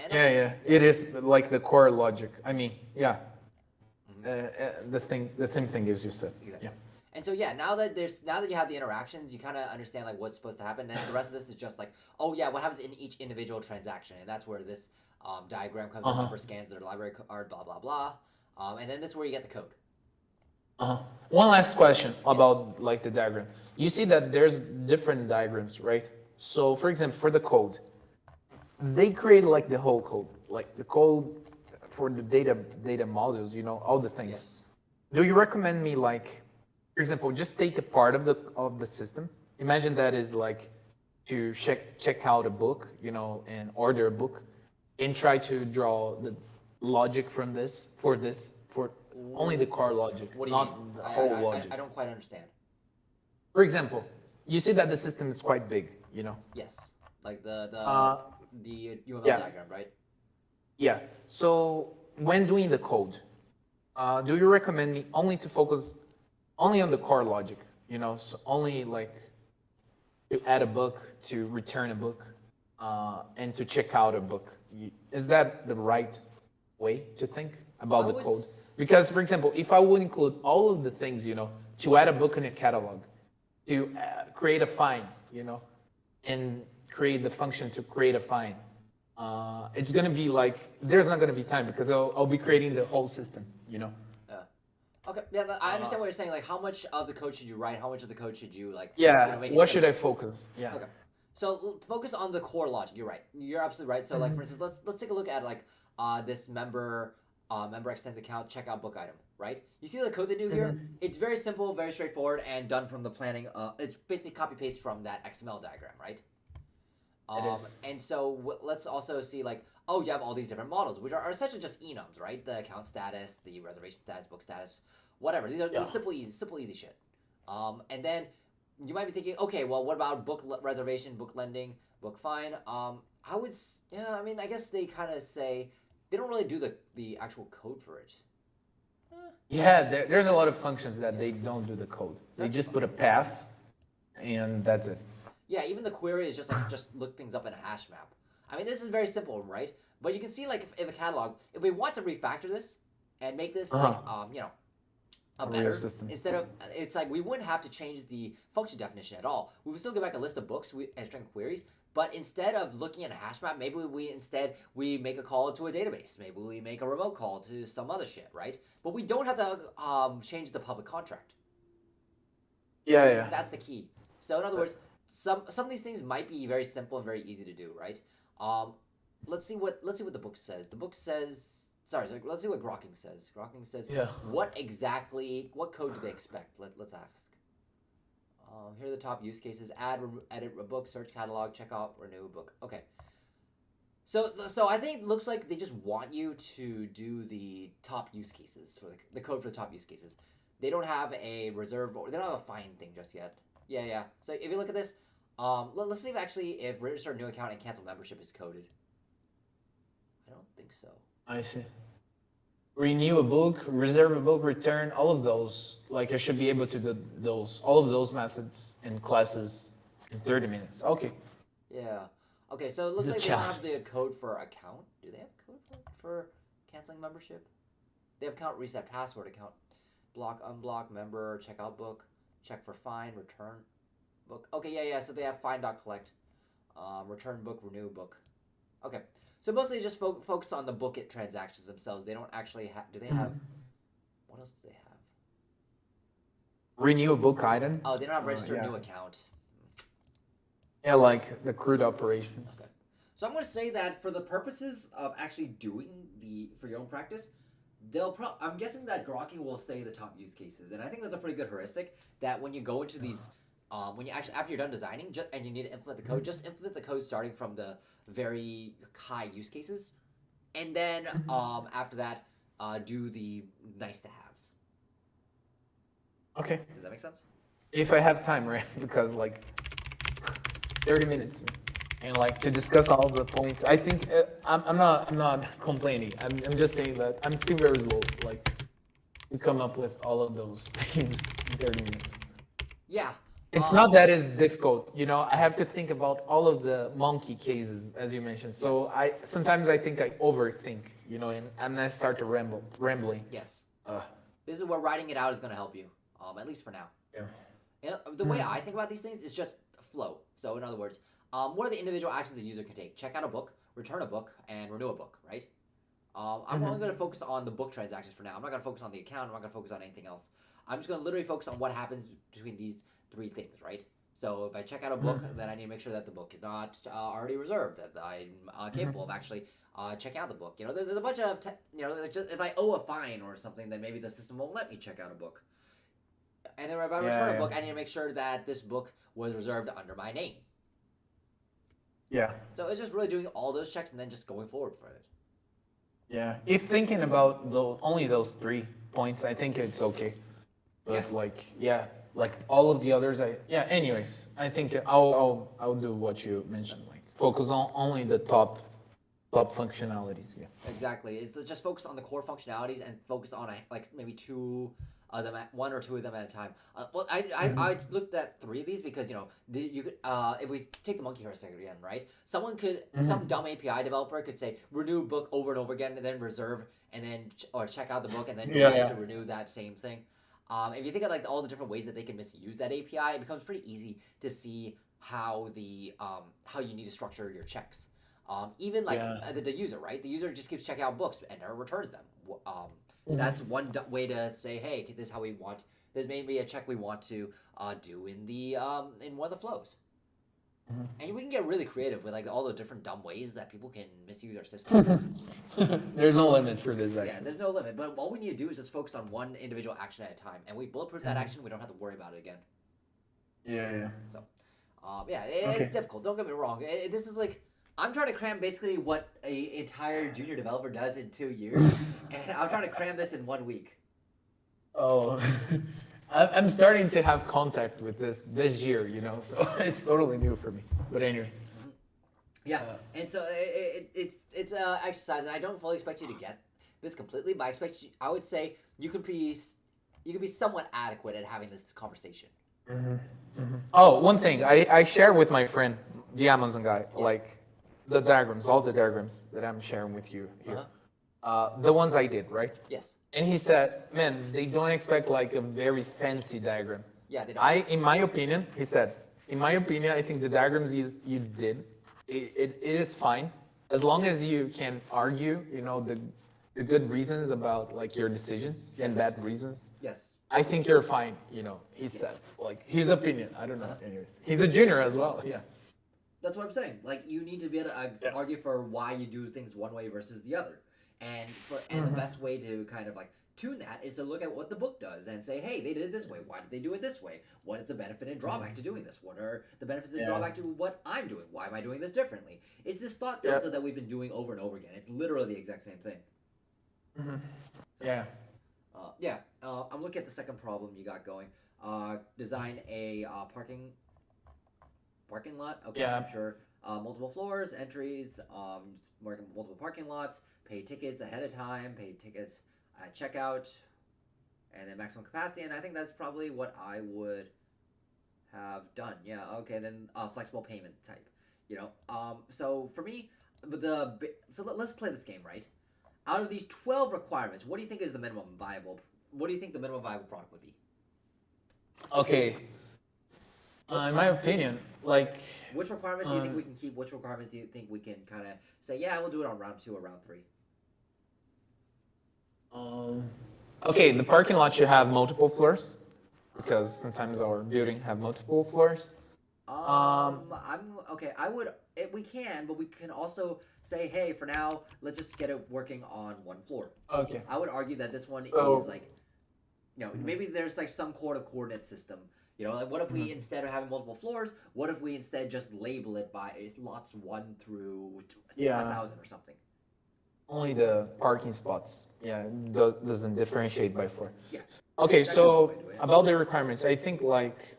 And Yeah. It is like the core logic. I mean, yeah. The same thing as you said. Exactly. Yeah. And so now that you have the interactions, you kind of understand like what's supposed to happen. And the rest of this is just like, oh yeah, what happens in each individual transaction, and that's where this diagram comes. The member scans their library card, blah blah blah, and then this is where you get the code. One last question about like the diagram. You see that there's different diagrams, right? So for example, for the code, they create like the whole code, like the code for the data models, all the things. Yes. Do you recommend me like, for example, just take a part of the system? Imagine that is like to check out a book, and order a book, and try to draw the logic from this for only the core logic, What do you not mean? the whole logic. I don't quite understand. For example, you see that the system is quite big, Yes, like the UML yeah. diagram, right? Yeah. So when doing the code, do you recommend me only to focus only on the core logic? So only like to add a book, to return a book, and to check out a book. Is that the right way to think about the would code? Because, for example, if I would include all of the things, to add a book in a catalog, to create a fine, and create the function to create a fine, it's gonna be like there's not gonna be time because I'll be creating the whole system. Yeah. Okay. Yeah, I understand what you're saying. Like, how much of the code should you write? How much of the code should you like? Yeah. Make it What should simple? I focus? Yeah. Okay. So let's focus on the core logic. You're right. You're absolutely right. So like for instance, let's take a look at like this member extends account checkout book item. Right. You see the code they do here? It's very simple, very straightforward, and done from the planning. It's basically copy paste from that XML diagram, right? is. And so let's also see like, oh, you have all these different models, which are essentially just enums, right? The account status, the reservation status, book status, whatever. These are simple, easy shit. And then you might be thinking, okay, well, what about book reservation, book lending, book fine? I mean, I guess they kind of say they don't really do the actual code for it. Yeah, there's a lot of functions that they don't do the code. They That's just put a pass, and that's it. Yeah, even the query is just like just look things up in a hash map. I mean, this is very simple, right? But you can see like if a catalog, if we want to refactor this and make this like a real better system. instead of it's like we wouldn't have to change the function definition at all. We would still get back a list of books and string queries, but instead of looking at a hash map, maybe we make a call to a database. Maybe we make a remote call to some other shit, right? But we don't have to change the public contract. Yeah. That's the key. So in other words, some of these things might be very simple and very easy to do, right? let's see what the book says. The book says, sorry, let's see what Grokking says. Grokking says, Yeah. what code do they expect? Let's ask. Here are the top use cases: add, edit a book, search catalog, check out, renew a book. Okay. So I think it looks like they just want you to do the top use cases for the code for the top use cases. They don't have a reserve, or they don't have a find thing just yet. Yeah. So if you look at this, let's see if register a new account and cancel membership is coded. I don't think so. I see. Renew a book, reserve a book, return, all of those. Like I should be able to do all of those methods and classes in 30 minutes. Okay. Yeah. Okay, so it looks The like they don't have challenge. the code for account. Do they have code for canceling membership? They have account reset password, account block, unblock, member, checkout book, check for fine, return book. Okay, yeah. So they have find.collect, return book, renew book. Okay. So mostly they just focus on the book it transactions themselves. They don't actually have. Do they have? What else do they have? Renew a book item. Oh, they don't have register yeah. new account. Yeah, like the crude operations. Okay. So I'm going to say that for the purposes of actually doing for your own practice, I'm guessing that Grokking will say the top use cases, and I think that's a pretty good heuristic. That when you go into these, when you actually after you're done designing, and you need to implement the code, just implement the code starting from the very high use cases, and then after that, do the nice to haves. Okay. Does that make sense? If I have time, right? Because like 30 minutes, and like to discuss all the points. I think I'm not complaining. I'm just saying that I'm still very slow. Like to come up with all of those things in 30 minutes. Yeah. It's not that it's difficult, you know. I have to think about all of the monkey cases, as you mentioned. So sometimes I think I overthink, you know, and I start to rambling. Yes. This is where writing it out is going to help you, at least for now. Yeah. And the way I think about these things is just flow. So in other words, what are the individual actions a user can take? Check out a book, return a book, and renew a book, right? I'm only going to focus on the book transactions for now. I'm not going to focus on the account. I'm not going to focus on anything else. I'm just going to literally focus on what happens between these three things, right? So if I check out a book, then I need to make sure that the book is not already reserved, that I'm capable of actually checking out the book. You know, there's a bunch of, just if I owe a fine or something, then maybe the system won't let me check out a book. And then if I return a book, I need to make sure that this book was reserved under my name. Yeah. So it's just really doing all those checks and then just going forward for it. Yeah. If thinking about only those 3 points, I think it's okay. But like all of the others, anyways, I think I'll do what you mentioned, like focus on only the top functionalities. Yeah. Exactly. Is just focus on the core functionalities and focus on maybe one or two of them at a time. I looked at 3 of these because you could if we take the monkey heuristic again, right? Someone could some dumb API developer could say renew book over and over again and then reserve and then or check out the book and then go back to renew that same thing. If you think of all the different ways that they can misuse that API, it becomes pretty easy to see how how you need to structure your checks. Even the user, right? The user just keeps checking out books and never returns them. That's one way to say, hey, this is how we want. There's maybe a check we want to do in in one of the flows. And we can get really creative with all the different dumb ways that people can misuse our system. There's no limit for this. Yeah, there's no limit. But all we need to do is just focus on one individual action at a time, and we bulletproof that action. We don't have to worry about it again. Yeah. So, it's difficult. Don't get me wrong. This is I'm trying to cram basically what an entire junior developer does in 2 years, and I'm trying to cram this in 1 week. Oh, I'm starting to have contact with this year, so it's totally new for me. But anyways. Yeah, and so it's exercise, and I don't fully expect you to get this completely, but I would say you can be somewhat adequate at having this conversation. Oh, one thing I share with my friend, the Amazon guy, the diagrams, all the diagrams that I'm sharing with you here, the ones I did, right? Yes. And he said, man, they don't expect a very fancy diagram. Yeah, they don't. In my opinion, he said, I think the diagrams you did, it is fine as long as you can argue, the good reasons about your decisions and bad reasons. Yes. I think you're fine, he said, his opinion. I don't know. Anyways, he's a junior as well. Yeah. That's what I'm saying. Like you need to be able to Yeah. argue for why you do things one way versus the other, and the Mhm. best way to kind of like tune that is to look at what the book does and say, hey, they did it this way. Why did they do it this way? What is the benefit and drawback to doing this? What are the benefits and Yeah. drawback to what I'm doing? Why am I doing this differently? It's this thought Yeah. delta that we've been doing over and over again. It's literally the exact same thing. Mhm. So, Yeah. yeah, I'm looking at the second problem you got going. Design a parking lot. Okay, Yeah. I'm sure. Multiple floors, entries, multiple parking lots. Pay tickets ahead of time. Pay tickets at checkout, and then maximum capacity. And I think that's probably what I would have done. Yeah. Okay. Then flexible payment type. You know. So for me, let's play this game right. Out of these 12 requirements, what do you think is the minimum viable? What do you think the minimum viable product would be? Okay. In my opinion, like, Which requirements do you think um, we can keep? Which requirements do you think we can kind of say, yeah, we'll do it on round 2 or round 3? um, okay, the parking lot should have multiple floors because sometimes our building have multiple floors. I'm okay. I would. We can, but we can also say, hey, for now, let's just get it working on one floor. Okay. I would argue that this one So- is like, maybe there's like some coordinate system. Like what if we instead of having multiple floors, what if we instead just label it by lots 1 through Yeah. 1,000 or something? Only the parking spots. Yeah, doesn't differentiate by floor. Yeah. Okay, That's so one way to do it. about the requirements, I think like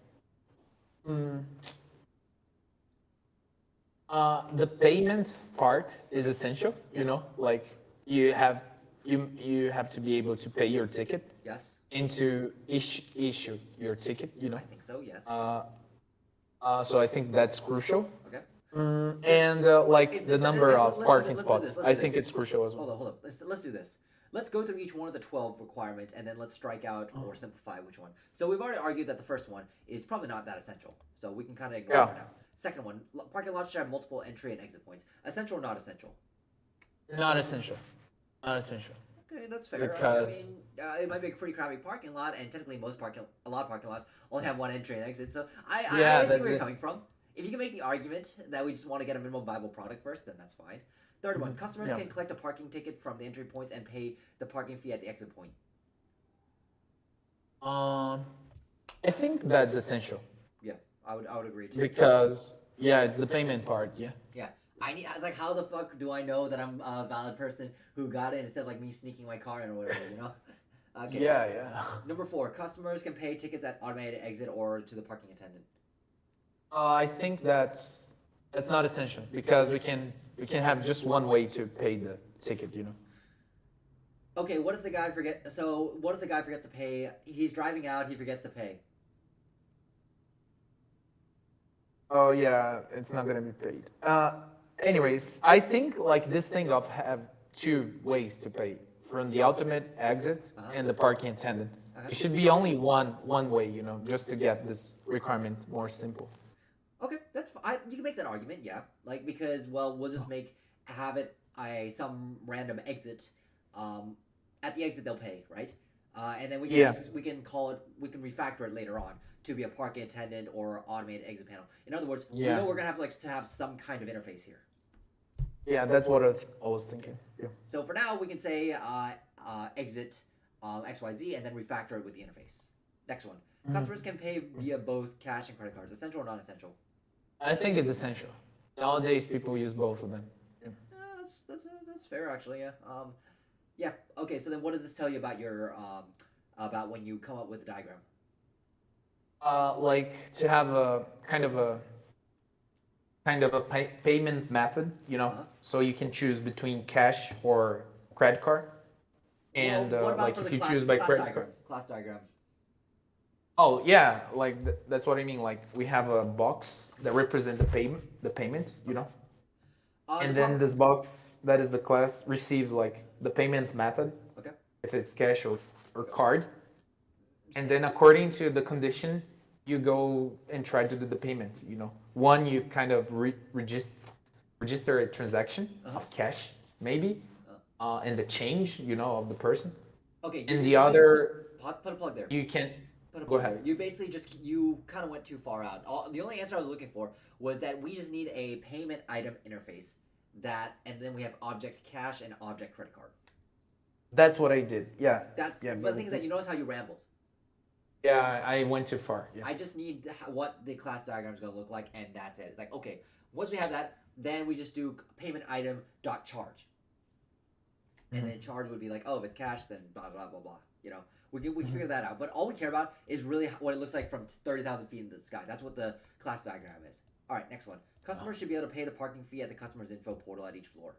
the payment part is essential. You know, like you have to be able to pay your ticket Yes, into issue your ticket. You know, I think so. Yes. so I think that's crucial. Okay. And like It's- the it's- number let's of do parking this, let's do spots, this, let's I do think this. it's crucial as well. Hold on. Let's do this. Let's go through each one of the 12 requirements and then let's strike out or simplify which one. So we've already argued that the first one is probably not that essential. So we can kind of ignore it Yeah. for now. Second one, parking lots should have multiple entry and exit points. Essential or not essential? Not essential. Not essential. Okay, that's fair. Because- I mean, it might be a pretty crappy parking lot, and technically a lot of parking lots only have one entry and exit. So I Yeah, see that's where you're it. coming from. If you can make the argument that we just want to get a minimum viable product first, then that's fine. Third one, customers Yeah. can collect a parking ticket from the entry points and pay the parking fee at the exit point. I think that's essential Yeah, I would agree too. because yeah, it's the payment part. Yeah. Yeah, I was like, how the fuck do I know that I'm a valid person who got it instead of like me sneaking my car in or whatever? Okay. Yeah, yeah. Number 4, customers can pay tickets at automated exit or to the parking attendant. I think that's not essential because we can have just one way to pay the ticket. You know. Okay, what if the guy forgets to pay? He's driving out, he forgets to pay. Oh yeah, it's not gonna be paid. Anyways, I think like this thing of have 2 ways to pay from the ultimate exit and the parking attendant. It should be only one way, you know, just to get this requirement more simple. Okay, that's fine. You can make that argument, yeah. Like because we'll just have it some random exit. At the exit they'll pay, right? And then we can call it, we can refactor it later on to be a parking attendant or automated exit panel. In other words, we know we're gonna have to have some kind of interface here. Yeah, that's what I was thinking. Yeah. So for now we can say exit XYZ and then refactor it with the interface. Next one. Customers can pay via both cash and credit cards. Essential or non essential? I think it's essential. Nowadays, people use both of them. Yeah. That's fair actually, yeah. Yeah. Okay. So then, what does this tell you about your about when you come up with a diagram? Like to have a kind of a payment method, you know, so you can choose between cash or credit card. And Well, what about like for if the you class- choose by class credit diagram? card. Class diagram. Oh yeah, like that's what I mean. Like we have a box that represent the payment, you know, and then this box that is the class receives like the payment method, Okay. if it's cash or card, and then according to the condition, you go and try to do the payment. You know, one you kind of register a transaction of cash maybe, and the change, you know, of the person, Okay. and the other Put a plug there. you can. put a Go pin ahead. there. You basically you kind of went too far out. The only answer I was looking for was that we just need a payment item interface and then we have object cash and object credit card. That's what I did. Yeah. Yeah. But the thing is that you notice how you rambled. Yeah, I went too far. Yeah. I just need what the class diagram is going to look like, and that's it. It's like, okay, once we have that, then we just do payment item dot charge, and then charge would be like, oh, if it's cash, then blah blah blah blah. You know, we can figure that out. But all we care about is really what it looks like from 30,000 feet in the sky. That's what the class diagram is. All right, next one. Customers should be able to pay the parking fee at the customer's info portal at each floor.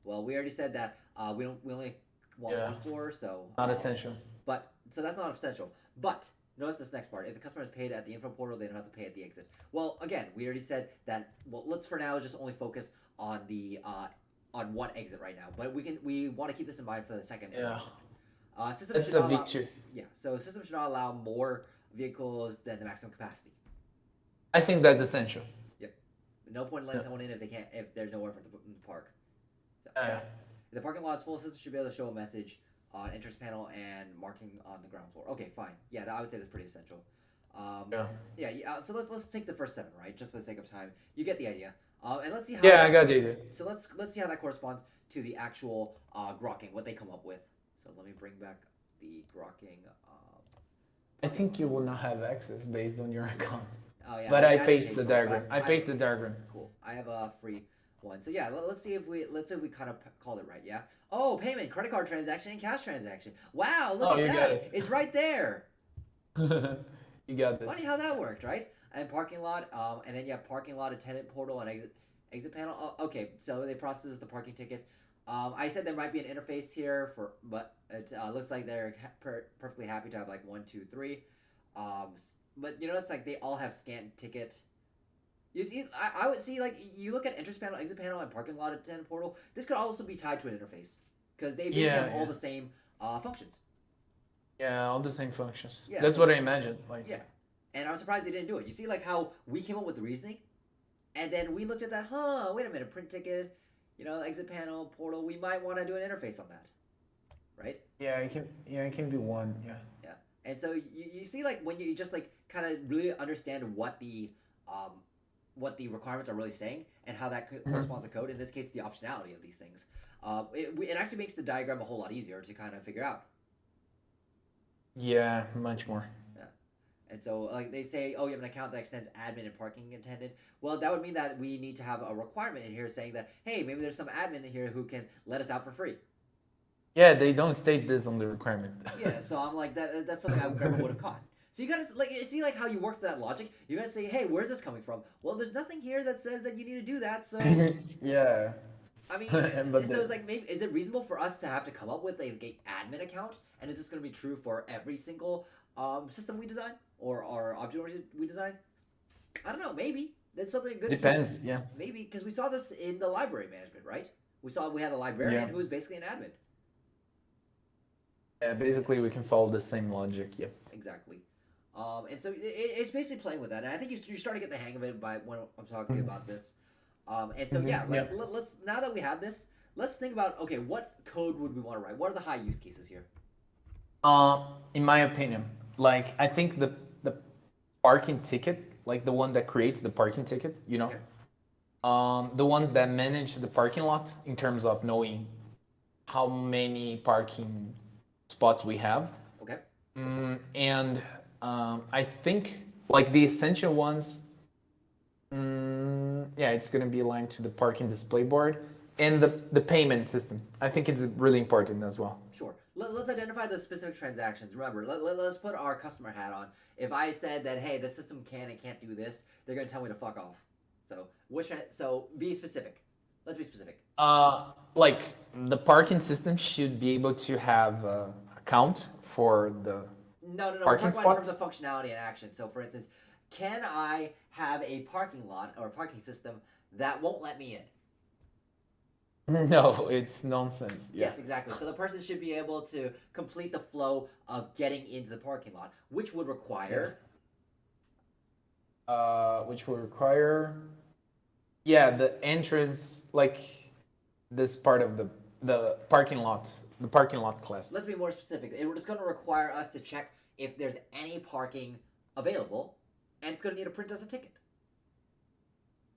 Well, we already said that we only want one floor, so Not essential. But so that's not essential. But notice this next part. If the customer is paid at the info portal, they don't have to pay at the exit. Well, again, we already said that. Well, let's for now just only focus on the on one exit right now. But we want to keep this in mind for the second iteration. System It's should a not allow, V2. yeah. So system should not allow more vehicles than the maximum capacity. I think that's essential. No point in letting someone in if there's nowhere for them to park. So, Yeah. if the parking lot is full, the system should be able to show a message on entrance panel and marking on the ground floor. Okay, fine. Yeah, I would say that's pretty essential. So let's take the first 7, right? Just for the sake of time, you get the idea. And let's see how. Yeah, I got the idea. So let's see how that corresponds to the actual grokking, what they come up with. So let me bring back the grokking. I think you will not have access based on your account. Oh yeah. But I didn't paste pay the for it, diagram. but I paste the diagram. Cool. I have a free one. So yeah, let's see if we kind of called it right. Yeah. Oh, payment, credit card transaction, and cash transaction. Wow, look at you that. got it. It's right there. You got this. Funny how that worked, right? And parking lot, and then you have parking lot attendant portal and exit panel. Oh, okay, so they process the parking ticket. I said there might be an interface here but it looks like they're perfectly happy to have like 1, 2, 3. But you notice like they all have scanned ticket. You see, I would see like you look at entrance panel, exit panel, and parking lot attendant portal. This could also be tied to an interface because they basically have all the same functions. Yeah, all the same functions. Yeah, That's so what I imagined. Like. Yeah, and I'm surprised they didn't do it. You see like how we came up with the reasoning, and then we looked at that. Wait a minute, print ticket, exit panel, portal. We might want to do an interface on that, right? Yeah, it can. Yeah, it can be one. Yeah. Yeah, and so you see like when you just like kind of really understand what the requirements are really saying and how that corresponds to code. In this case, the optionality of these things. It actually makes the diagram a whole lot easier to kind of figure out. Yeah, much more. Yeah. And so, like they say, oh, you have an account that extends admin and parking attendant. Well, that would mean that we need to have a requirement in here saying that, hey, maybe there's some admin in here who can let us out for free. Yeah, they don't state this on the requirement. Yeah, so I'm like, that's something I never would have caught. So you gotta see how you work that logic. You gotta say, hey, where's this coming from? Well, there's nothing here that says that you need to do that. So Yeah. I mean, so it's like, maybe is it reasonable for us to have to come up with a admin account? And is this going to be true for every single system we design or object we design? I don't know. Maybe that's something good. Depends. Yeah. Maybe because we saw this in the library management, right? We had a librarian who was basically an admin. Yeah. Basically, we can follow the same logic. Yeah. Exactly. And so it's basically playing with that, and I think you're starting to get the hang of it by when I'm talking about this. And so let's now that we have this, let's think about what code would we want to write? What are the high use cases here? In my opinion, like I think the parking ticket, like the one that creates the parking ticket, the one that manages the parking lot in terms of knowing how many parking spots we have. Okay. And I think like the essential ones. Yeah, it's going to be aligned to the parking display board and the payment system. I think it's really important as well. Sure. Let's identify the specific transactions. Remember, let's put our customer hat on. If I said that, hey, the system can and can't do this, they're going to tell me to fuck off. So be specific. Let's be specific. Like the parking system should be able to have a count for the No. We're parking talking about in terms spots? of functionality and action. So, for instance, can I have a parking lot or a parking system that won't let me in? No, it's nonsense. Yeah. Yes, exactly. So the person should be able to complete the flow of getting into the parking lot, which would require. Which will require, the entrance, like this part of the parking lot class. Let's be more specific. It's going to require us to check if there's any parking available, and it's going to need to print us a ticket.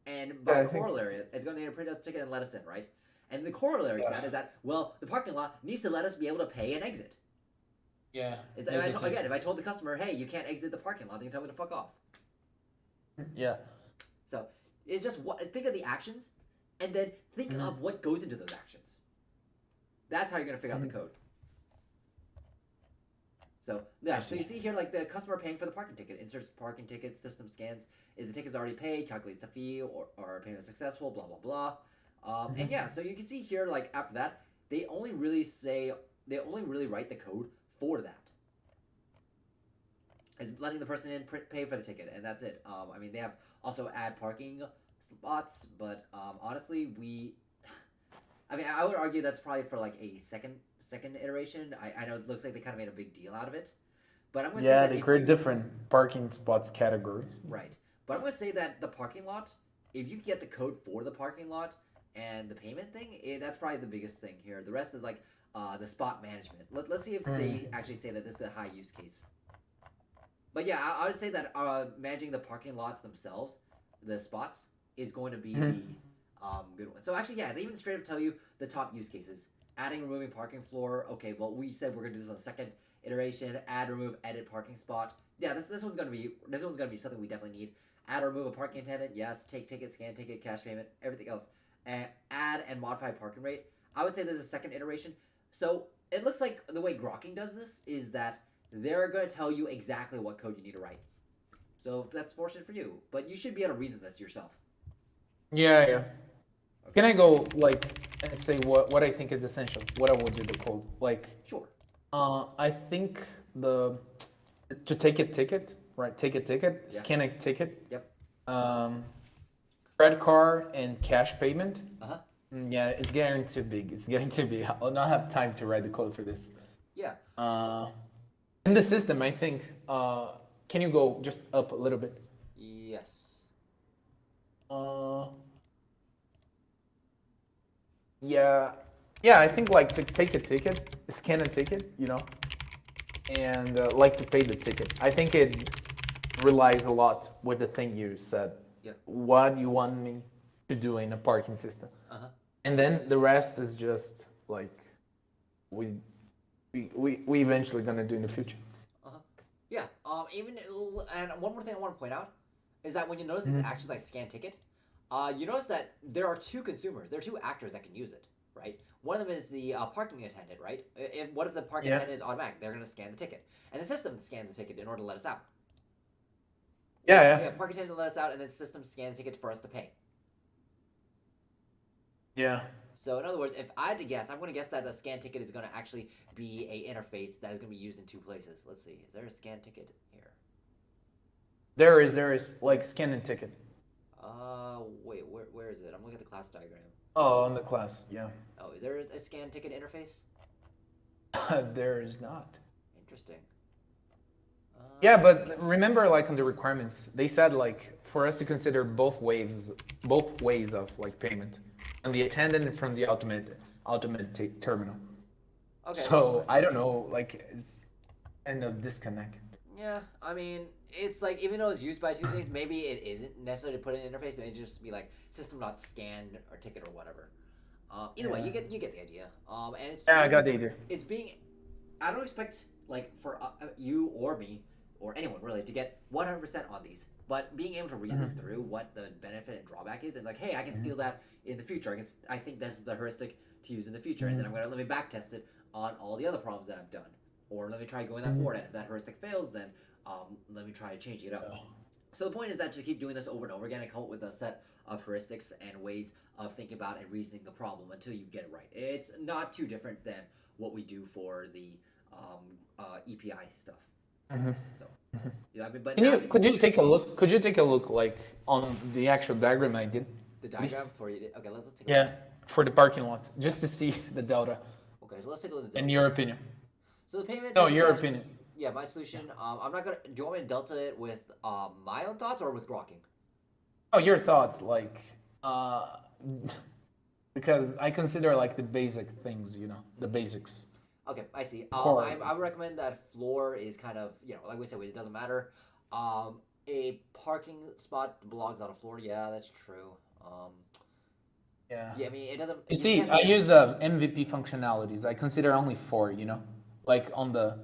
And by Yeah, I think- corollary, it's going to need to print us a ticket and let us in, right? And the corollary to Yeah. that is that, well, the parking lot needs to let us be able to pay and exit. Yeah. Is that, if I told the customer, hey, you can't exit the parking lot, they can tell me to fuck off. Yeah. So it's just think of the actions, and then think Mhm. of what goes into those actions. That's how you're gonna figure out the code. So yeah, so you see here like the customer paying for the parking ticket, inserts parking ticket, system scans. If the ticket's already paid, calculates the fee or payment successful, blah blah blah. And yeah, so you can see here like after that, they only really write the code for that. Is letting the person in pay for the ticket, and that's it. I mean, they have also add parking spots, but honestly, I would argue that's probably for like a second iteration. I know it looks like they kind of made a big deal out of it, but I'm gonna say Yeah, that they if create you- different parking spots categories. right. But I'm gonna say that the parking lot, if you get the code for the parking lot and the payment thing, that's probably the biggest thing here. The rest is like the spot management. Let's see if they actually say that this is a high use case. But yeah, I would say that managing the parking lots themselves, the spots, is going to be the good one. So actually, yeah, they even straight up tell you the top use cases. Adding, removing parking floor. Okay, well, we said we're gonna do this on the second iteration. Add, remove, edit parking spot. Yeah, this one's gonna be something we definitely need. Add or remove a parking attendant. Yes. Take ticket, scan ticket, cash payment, everything else. Add and modify parking rate. I would say there's a second iteration. So it looks like the way Grokking does this is that they're going to tell you exactly what code you need to write. So that's fortunate for you, but you should be able to reason this yourself. Yeah, yeah. Can I go like and say what I think is essential? What I would do the code like? Sure. I think to take a ticket, right? Take a ticket, Yeah. scan a ticket. Yep. Credit card and cash payment. Uh-huh. Yeah, it's getting too big. It's getting too big. I'll not have time to write the code for this. Yeah. In the system, I think. Can you go just up a little bit? Yes. Yeah, yeah. I think like to take a ticket, scan a ticket, and like to pay the ticket. I think it relies a lot with the thing you said. Yeah. What you want me to do in a parking system, Uh-huh. and then the rest is just like we eventually gonna do in the future. Yeah. And one more thing I want to point out is that when you notice it's actions like scan ticket, you notice that there are two consumers. There are two actors that can use it, right? One of them is the parking attendant, right? What if the parking attendant is automatic? They're going to scan the ticket, and the system scans the ticket in order to let us out. Yeah. Parking attendant let us out, and then the system scans the ticket for us to pay. Yeah. So in other words, if I had to guess, I'm going to guess that the scan ticket is going to actually be a interface that is going to be used in two places. Let's see. Is there a scan ticket here? There is like scan and ticket. Wait, where is it? I'm looking at the class diagram. Oh, in the class, yeah. Oh, is there a scan ticket interface? There is not. Interesting. Yeah, but remember, like on the requirements, they said like for us to consider both ways of like payment, and the attendant and from the ultimate terminal. Okay. So I don't know, like it's end of disconnect. Yeah, I mean, it's like even though it's used by two things, maybe it isn't necessary to put an interface. It may just be like system.scan or ticket or whatever. Either way, you get the idea. And it's Yeah, I got the idea. It's being. I don't expect like for you or me or anyone really to get 100% on these, but being able to reason through what the benefit and drawback is, and like, hey, I can steal that in the future. I think this is the heuristic to use in the future, and then I'm gonna let me back test it on all the other problems that I've done. Or let me try going that forward, and if that heuristic fails, then let me try changing it up. So the point is that to keep doing this over and over again and come up with a set of heuristics and ways of thinking about and reasoning the problem until you get it right. It's not too different than what we do for the EPI stuff. So, I mean, but Could you take a look? Could you take a look like on the actual diagram I did? the diagram for you? Okay, let's take a look. Yeah, for the parking lot, just to see the delta. Okay, so let's take a look at the In delta. your opinion? So the payment. No, your opinion. Yeah, my solution. I'm not gonna. Do you want me to delta it with my own thoughts or with Grokking? Oh, your thoughts, like, because I consider like the basic things, the basics. Okay, I see. Or I would recommend that floor is kind of, like we said, it doesn't matter. A parking spot belongs on a floor. Yeah, that's true. Um, yeah. yeah, I mean, it doesn't. You You see, can't I really. use MVP functionalities. I consider only four, like on the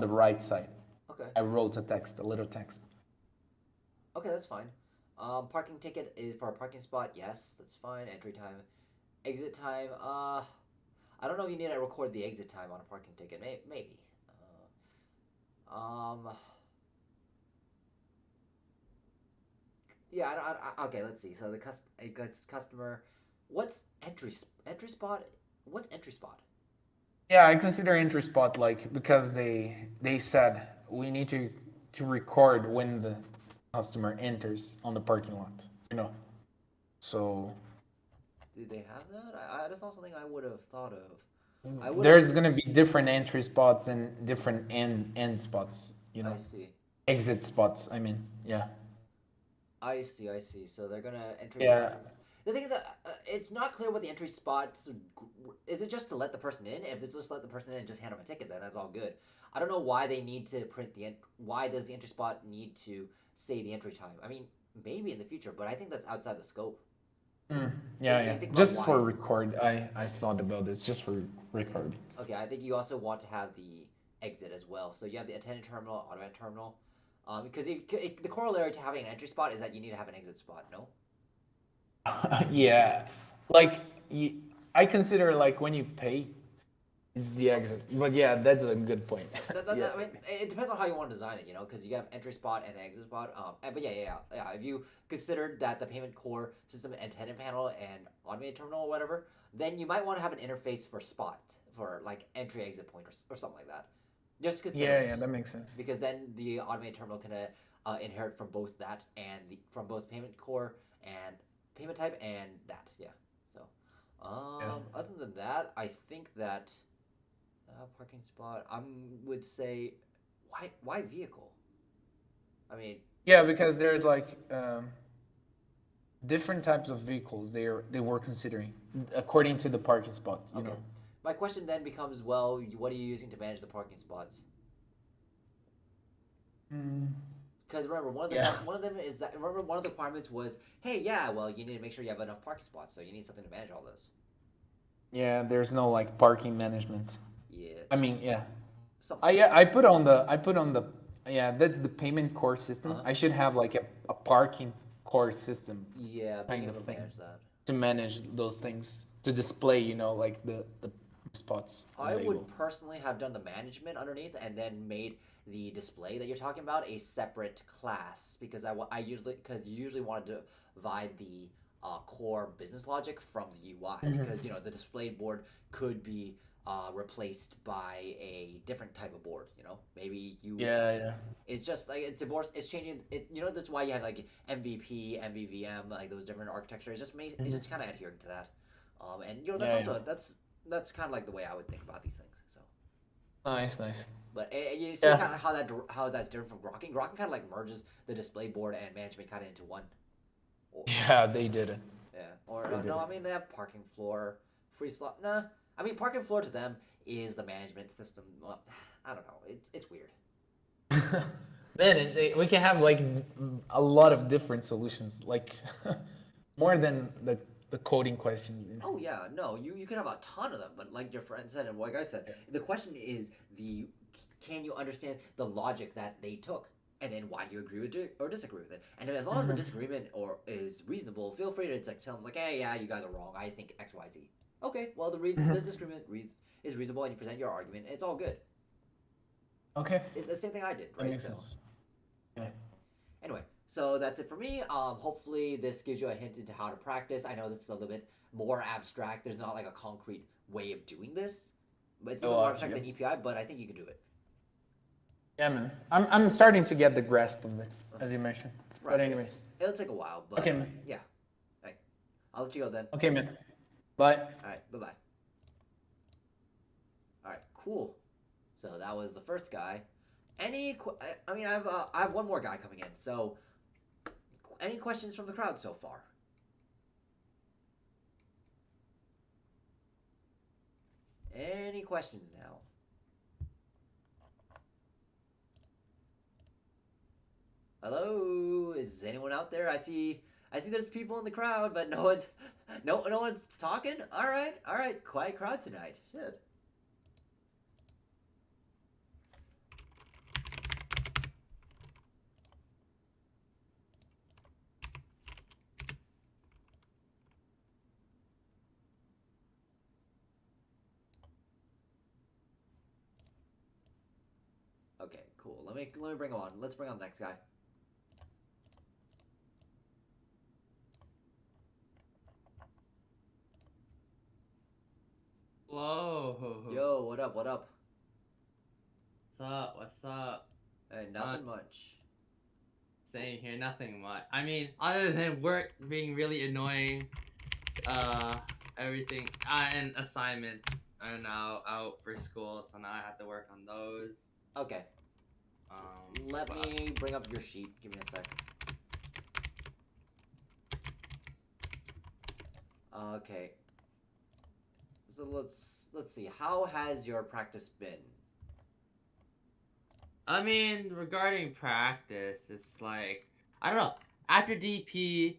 right side. Okay, I wrote a text, a little text. okay, that's fine. Parking ticket is for a parking spot. Yes, that's fine. Entry time, exit time. I don't know if you need to record the exit time on a parking ticket. Maybe. Um. Yeah. Okay. Let's see. So it gets customer. What's entry spot? What's entry spot? Yeah, I consider entry spot like because they said we need to record when the customer enters on the parking lot. So Do they have that? That's not something I would have thought of. I would have. there's gonna be different entry spots and different end spots. I see. Exit spots. I mean, yeah, I see. I see. So they're gonna entry yeah. time. The thing is that it's not clear what the entry spots. Is it just to let the person in? If it's just let the person in and just hand them a ticket, then that's all good. I don't know why they need to print Why does the entry spot need to say the entry time? I mean, maybe in the future, but I think that's outside the scope. Mm, So yeah, if yeah. you think about Just why. for record, I thought about this. Just for record. Okay, I think you also want to have the exit as well. So you have the attendant terminal, automatic terminal. Because the corollary to having an entry spot is that you need to have an exit spot. No. Yeah, like I consider like when you pay, it's the exit. But yeah, that's a good point. Yeah. I mean, it depends on how you want to design it, because you have entry spot and exit spot. But yeah. If you considered that the payment core system and tenant panel and automated terminal or whatever, then you might want to have an interface for spot for like entry exit point or something like that. Just consider Yeah, it yeah, that makes sense. because then the automated terminal can inherit from both that and from both payment core and payment type and that. Yeah. So, Yeah. other than that, I think that. Parking spot. I would say, why vehicle? I mean, Yeah, because there's like different types of vehicles they were considering according to the parking spot. okay. My question then becomes, well, what are you using to manage the parking spots? Mm, Because remember, yeah. one of them is that remember one of the requirements was, hey, yeah, well, you need to make sure you have enough parking spots, so you need something to manage all those. Yeah, there's no like parking management. Yeah, I mean, yeah. something I like yeah, that. I put on the yeah, that's the payment core Uh system. huh. I should have like a parking core system Yeah, being kind of able to thing manage that. to manage those things to display, like the spots I would label. personally have done the management underneath and then made the display that you're talking about a separate class because I usually because you usually want to divide the core business logic from the UI because the display board could be replaced by a different type of board. Maybe you Yeah, yeah. it's just like it's divorce. It's changing. That's why you have like MVP, MVVM, like those different architecture. It's just kind of adhering to that. And that's Yeah, yeah. also that's kind of like the way I would think about these things. So, Nice, nice. but you see Yeah. kind of how that's different from Grokking. Grokking kind of like merges the display board and management kind of into one. Or, Yeah, they did it. yeah. Or They did no, it. I mean they have parking floor, free slot. Nah, I mean parking floor to them is the management system. Well, I don't know. It's weird. Then we can have like a lot of different solutions, like more than the coding questions. Oh yeah, no, you can have a ton of them, but like your friend said, and like I said, the question is can you understand the logic that they took, and then why do you agree with it or disagree with it? And as long as the disagreement or is reasonable, feel free to like tell them like, hey, yeah, you guys are wrong. I think X, Y, Z. Okay, well the reason the disagreement is reasonable, and you present your argument. It's all good. Okay, It's the same thing I did, that right? makes So sense. Yeah. anyway, so that's it for me. Hopefully this gives you a hint into how to practice. I know this is a little bit more abstract. There's not like a concrete way of doing this, but it's a little Oh, more abstract yeah. than EPI. But I think you can do it. Yeah, man. I'm starting to get the grasp of it, as you mentioned. Right. But anyways, It'll take a while, but okay, man. yeah. Right. I'll let you go then. Okay, man. Bye. All right. Bye bye. All right. Cool. So that was the first guy. I mean, I have one more guy coming in. So, any questions from the crowd so far? Any questions now? Hello, is anyone out there? I see there's people in the crowd, but no one's no one's talking. All right, quiet crowd tonight. Shit. Okay, cool. Let me bring him on. Let's bring on the next guy. Whoa. Yo, what up? What up? What's up? What's up? Hey, nothing much. Same here, nothing much. I mean, other than work being really annoying, everything, and assignments are now out for school, so now I have to work on those. Okay, let but- me bring up your sheet. Give me a sec. Okay. So let's see. How has your practice been? I mean, regarding practice, it's like, I don't know. After DP,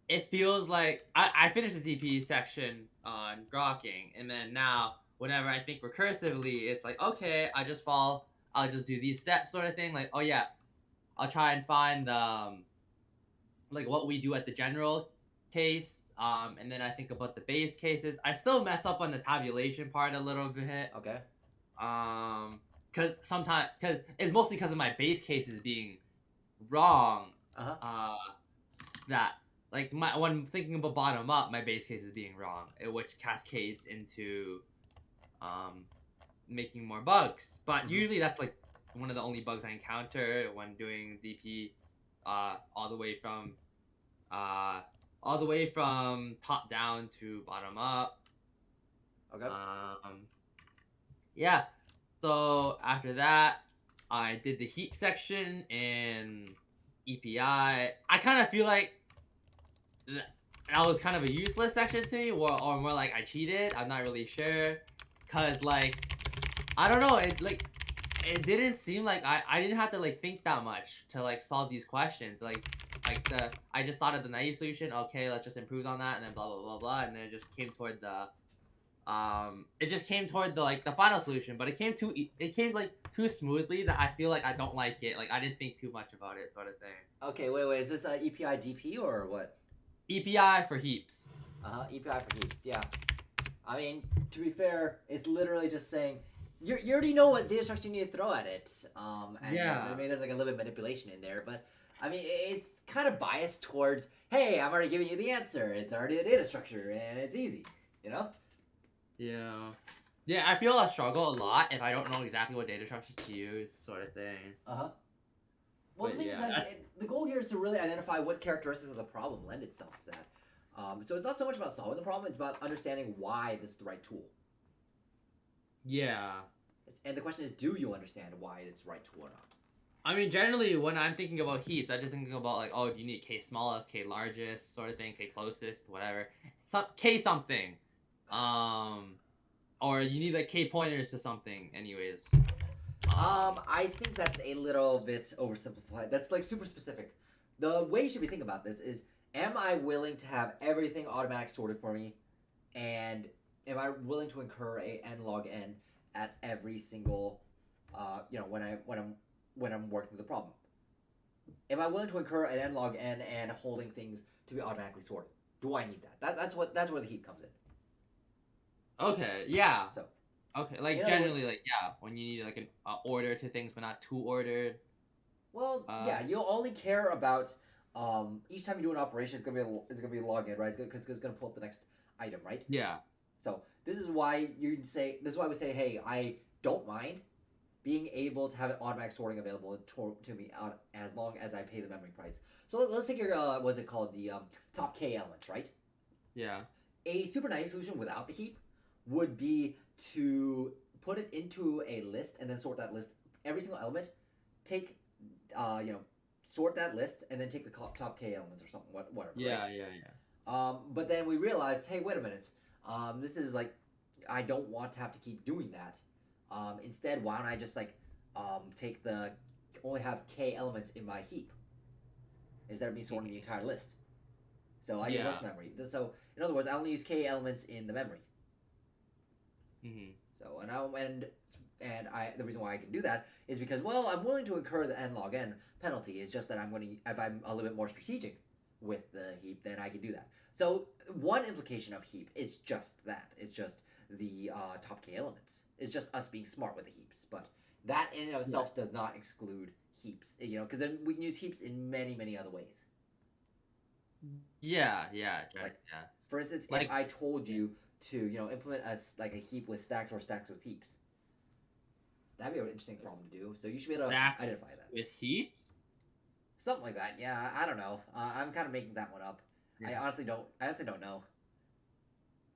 it feels like I finished the DP section on grokking, and then now, whenever I think recursively, it's like, okay, I'll just do these steps sort of thing. Like, oh yeah, I'll try and find like what we do at the general case, and then I think about the base cases. I still mess up on the tabulation part a little bit, Okay. because it's mostly because of my base cases being wrong. Uh-huh. That like when thinking about bottom up, my base case is being wrong, which cascades into making more bugs. But Mhm. usually that's like one of the only bugs I encounter when doing DP, all the way from top down to bottom up. Okay. Yeah. So after that, I did the heap section in EPI. I kind of feel like that was kind of a useless section to me, or more like I cheated. I'm not really sure, cause like I don't know. It didn't seem like I didn't have to like think that much to like solve these questions. I just thought of the naive solution. Okay, let's just improve on that, and then blah blah blah blah, and then it just came toward the like the final solution, but it came like too smoothly that I feel like I don't like it. Like I didn't think too much about it, sort of thing. Okay. Wait. Is this EPI DP or what? EPI for heaps. EPI for heaps. Yeah. I mean, to be fair, it's literally just saying you already know what data structure you need to throw at it. And Yeah. maybe there's like a little bit of manipulation in there, but I mean, it's kind of biased towards, hey, I'm already giving you the answer. It's already a data structure, and it's easy. You know? Yeah. Yeah, I feel I struggle a lot if I don't know exactly what data structures to use, sort of thing. Well, the But thing yeah, is that the goal here is to really identify what characteristics of the problem lend itself to that. So it's not so much about solving the problem; it's about understanding why this is the right tool. Yeah. And the question is, do you understand why it's the right tool or not? I mean, generally, when I'm thinking about heaps, I just thinking about like, oh, do you need K smallest, K largest, sort of thing, K closest, whatever, K something, or you need like K pointers to something, anyways. I think that's a little bit oversimplified. That's like super specific. The way you should be thinking about this is, am I willing to have everything automatic sorted for me, and am I willing to incur a n log n at every single, when I'm working through the problem? Am I willing to incur an n log n and holding things to be automatically sorted? Do I need that? That's where the heap comes in. Okay, yeah. So, okay, like in other generally, words- like yeah, when you need like an order to things, but not too ordered. Well, yeah, you'll only care about each time you do an operation, it's gonna be a login, right? Because it's gonna pull up the next item, right? Yeah. So this is why we say, hey, I don't mind being able to have automatic sorting available to me out as long as I pay the memory price. So let's take your what's it called, the top K elements, right? Yeah. A super naive solution without the heap would be to put it into a list and then sort that list every single element. Take sort that list and then take the top K elements or something, whatever. Yeah, right? yeah. But then we realized, hey, wait a minute. This is like, I don't want to have to keep doing that. Instead, why don't I just only have K elements in my heap? instead of me sorting the entire list. So I use Yeah. less memory. So in other words, I only use k elements in the memory. Hmm. So and I the reason why I can do that is because well I'm willing to incur the n log n penalty. It's just that I'm going to if I'm a little bit more strategic with the heap, then I can do that. So one implication of heap is just that. It's just the top k elements. It's just us being smart with the heaps. But that in and of itself does not exclude heaps. You know, because then we can use heaps in many other ways. Yeah. Like- Yeah. For instance, Like- if I told you to implement like a heap with stacks or stacks with heaps. That'd be an interesting problem to do. So you should be able to Stacks identify that. with heaps. Something like that. Yeah, I don't know. I'm kind of making that one up. I Yeah. honestly don't know.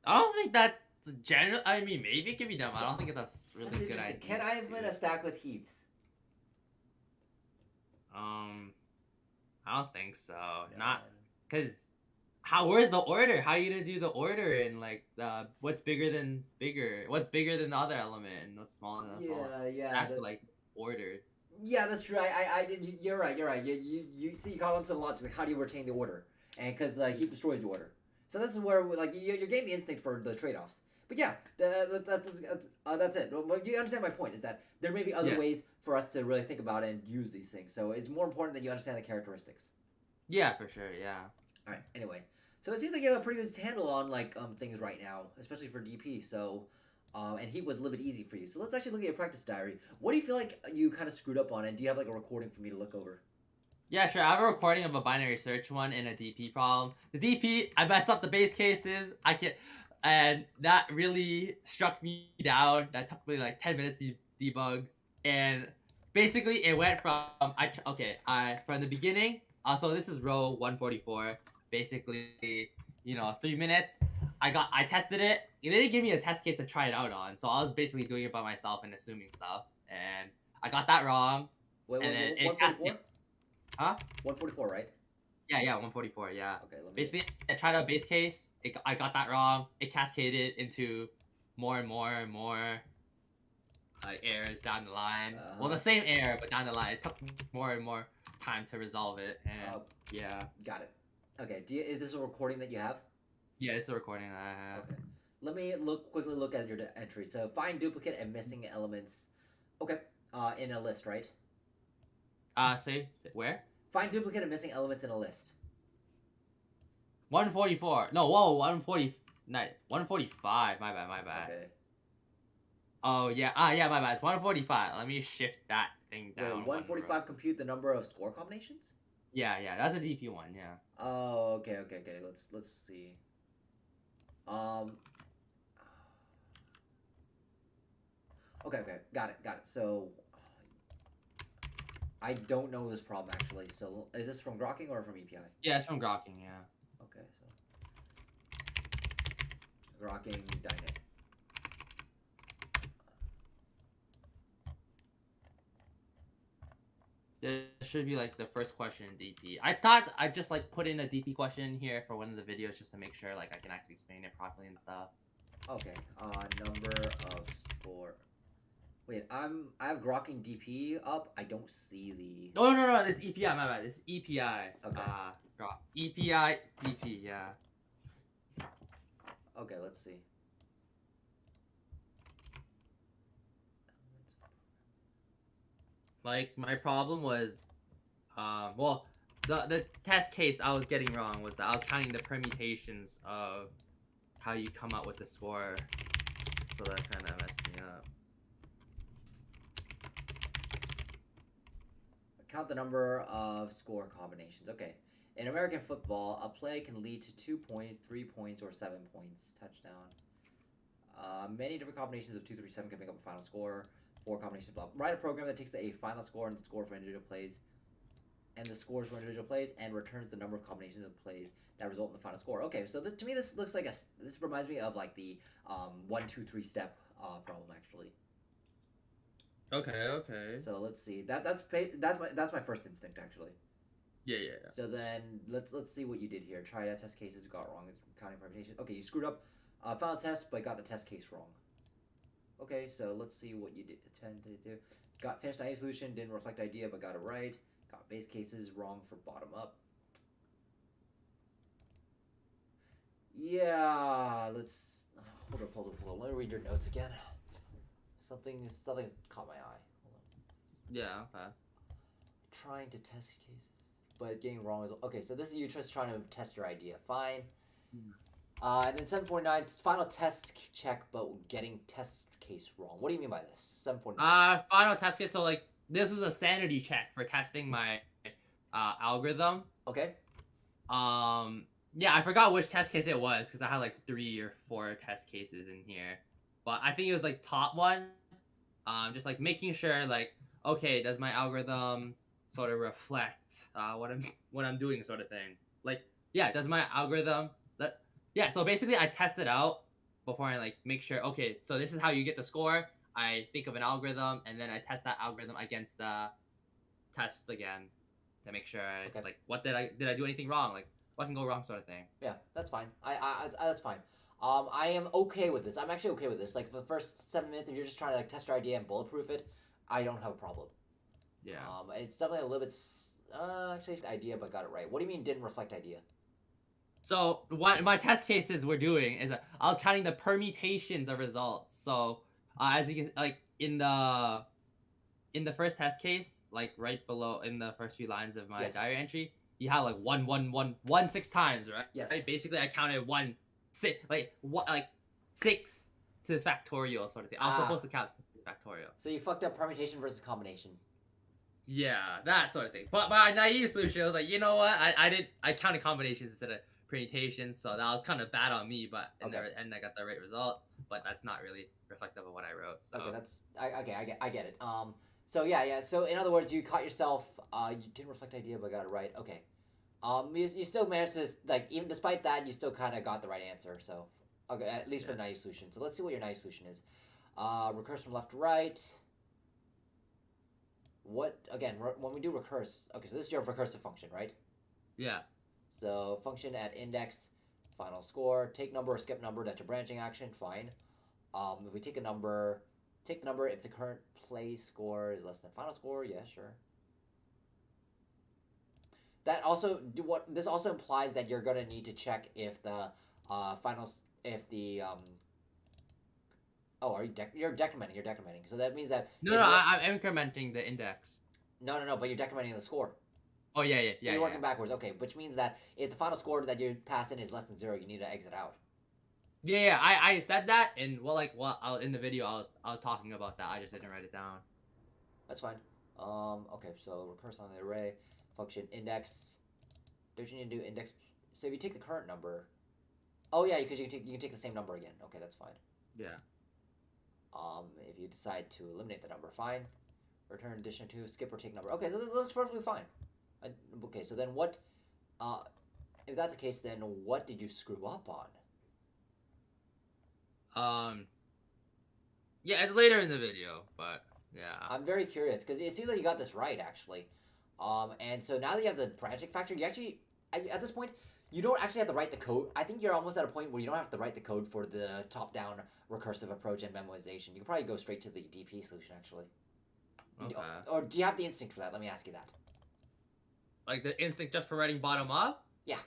I don't think that's general. I mean, maybe it can be done. But I don't think that's a really That's good interesting. idea. Can I to implement do. a stack with heaps? I don't think so. No. Not because where's the order? How are you gonna do the order in like what's bigger than bigger? What's bigger than the other element and what's smaller than the smaller? Yeah. Actually, like ordered. Yeah, that's true. You're right. You see, you call into the logic. Like, how do you retain the order? And because heap destroys the order. So this is where like you're getting the instinct for the trade-offs. But yeah, that's it. You understand my point is that there may be other Yeah. ways for us to really think about and use these things. So it's more important that you understand the characteristics. Yeah, for sure. Yeah. All right. Anyway, so it seems like you have a pretty good handle on like things right now, especially for DP. So, and heat was a little bit easy for you. So let's actually look at your practice diary. What do you feel like you kind of screwed up on, and do you have like a recording for me to look over? Yeah, sure. I have a recording of a binary search one in a DP problem. The DP, I messed up the base cases. And that really struck me down. That took me like 10 minutes to debug. And basically, it went from from the beginning. So this is row 144. Basically, 3 minutes. I tested it. They didn't give me a test case to try it out on, so I was basically doing it by myself and assuming stuff. And I got that wrong. Wait, And then it 144? Huh? 144, right? Yeah, 144. Yeah. Okay, let me. Basically, I tried out base case. I got that wrong. It cascaded into more and more errors down the line. Well, the same error, but down the line. It took more and more time to resolve it. And yeah, Got it. Okay, is this a recording that you have? yeah, it's a recording that I have. Okay. Let me quickly look at your entry. So find duplicate and missing elements. Okay. In a list, right? Say where? Find duplicate and missing elements in a list. 144. No, whoa, 140. 145. My bad. Okay. Oh yeah. Yeah, my bad. It's 145. Let me shift that thing Wait, down. 145 compute the number of score combinations? Yeah, that's a DP one. Yeah. Oh, okay. Let's see. Okay. Got it. So, I don't know this problem actually. So, is this from Grokking or from EPI? Yeah, it's from Grokking. Yeah. Okay, so Grokking Dynet. There should be like the first question in DP. I thought I just like put in a DP question here for one of the videos just to make sure like I can actually explain it properly and stuff. Okay, number of score. Wait, I have Grokking DP up. I don't see the. No, it's EPI. My bad. It's EPI. Okay. Grok. EPI DP. Yeah. Okay, let's see. Like my problem was, well, the test case I was getting wrong was that I was counting the permutations of how you come up with the score, so that kind of messed me up. Count the number of score combinations. Okay. In American football, a play can lead to 2 points, 3 points, or 7 points. Touchdown. Many different combinations of 2, 3, 7 can make up a final score. 4 combinations. Blah. Write a program that takes a final score and the score for individual plays, and the scores for individual plays, and returns the number of combinations of plays that result in the final score. Okay, so to me this looks like this reminds me of like the 1, 2, 3 step problem actually. Okay. So let's see. That's my first instinct actually. Yeah. So then let's see what you did here. Try test cases, got wrong. It's counting permutation. Okay, you screwed up. Found a test, but got the test case wrong. Okay, so let's see what you did. 10 to do. Got finished ID solution, didn't reflect idea, but got it right. Got base cases wrong for bottom up. Yeah, let's hold up. Let me read your notes again. Something caught my eye. Hold on. Yeah. Okay. Trying to test cases, but getting wrong is okay. So this is you just trying to test your idea. Fine. And then 749 final test check, but getting test case wrong. What do you mean by this? 749. Final test case. So like this was a sanity check for testing my algorithm. Okay. Yeah, I forgot which test case it was because I had like 3 or 4 test cases in here, but I think it was like top one. Just like making sure like okay, does my algorithm sort of reflect what I'm doing sort of thing. Like yeah, does my algorithm yeah, so basically I test it out before I like make sure okay, so this is how you get the score. I think of an algorithm and then I test that algorithm against the test again to make sure Okay. like what did I do anything wrong? Like what can go wrong sort of thing. Yeah, that's fine. That's fine. I am okay with this. I'm actually okay with this. Like for the first 7 minutes, if you're just trying to like test your idea and bulletproof it, I don't have a problem. Yeah. It's definitely a little bit actually idea, but got it right. What do you mean didn't reflect idea? So what my test cases were doing is I was counting the permutations of results. So as you can like in the first test case, like right below in the first few lines of my Yes. diary entry, you have like 1 6 times, right? Yes. Right? Basically, I counted 1 6 like what like 6 to the factorial sort of thing. I was supposed to count 6 to the factorial. So you fucked up permutation versus combination. Yeah, that sort of thing. But my naive solution was like, you know what? I counted combinations instead of permutations, so that was kind of bad on me. But in Okay. the end, I got the right result. But that's not really reflective of what I wrote. So. Okay, I get it. So yeah. So in other words, you caught yourself. You didn't reflect idea, but got it right. Okay. You still managed to like even despite that, you still kind of got the right answer. So okay, at least for the naive solution. So let's see what your naive solution is. Recurse from left to right. What again? When we do recurse, okay, so this is your recursive function, right? Yeah. So function at index, final score, take number or skip number. That's your branching action. Fine. If we take a number, take the number if the current play score is less than final score. Yeah, sure. That also this also implies that you're gonna need to check if the oh, are you're decrementing? You're decrementing. So that means that No, I'm incrementing the index. no, but you're decrementing the score. Oh yeah. So you're working backwards. Okay, which means that if the final score that you pass in is less than 0, you need to exit out. Yeah. I said that, and in the video I was talking about that. I just didn't write it down. That's fine. Okay, so recurse on the array function index. Don't you need to do index? So if you take the current number, oh yeah, because you can take the same number again. Okay, that's fine. Yeah. If you decide to eliminate the number, fine. Return addition to skip or take number. Okay, this looks perfectly fine. Okay, so then what? If that's the case, then what did you screw up on? Yeah, it's later in the video, but yeah. I'm very curious because it seems like you got this right actually. And so now that you have the branching factor, you actually at this point you don't actually have to write the code. I think you're almost at a point where you don't have to write the code for the top-down recursive approach and memoization. You can probably go straight to the DP solution actually. Okay. Or do you have the instinct for that? Let me ask you that. Like the instinct just for writing bottom up? Yeah.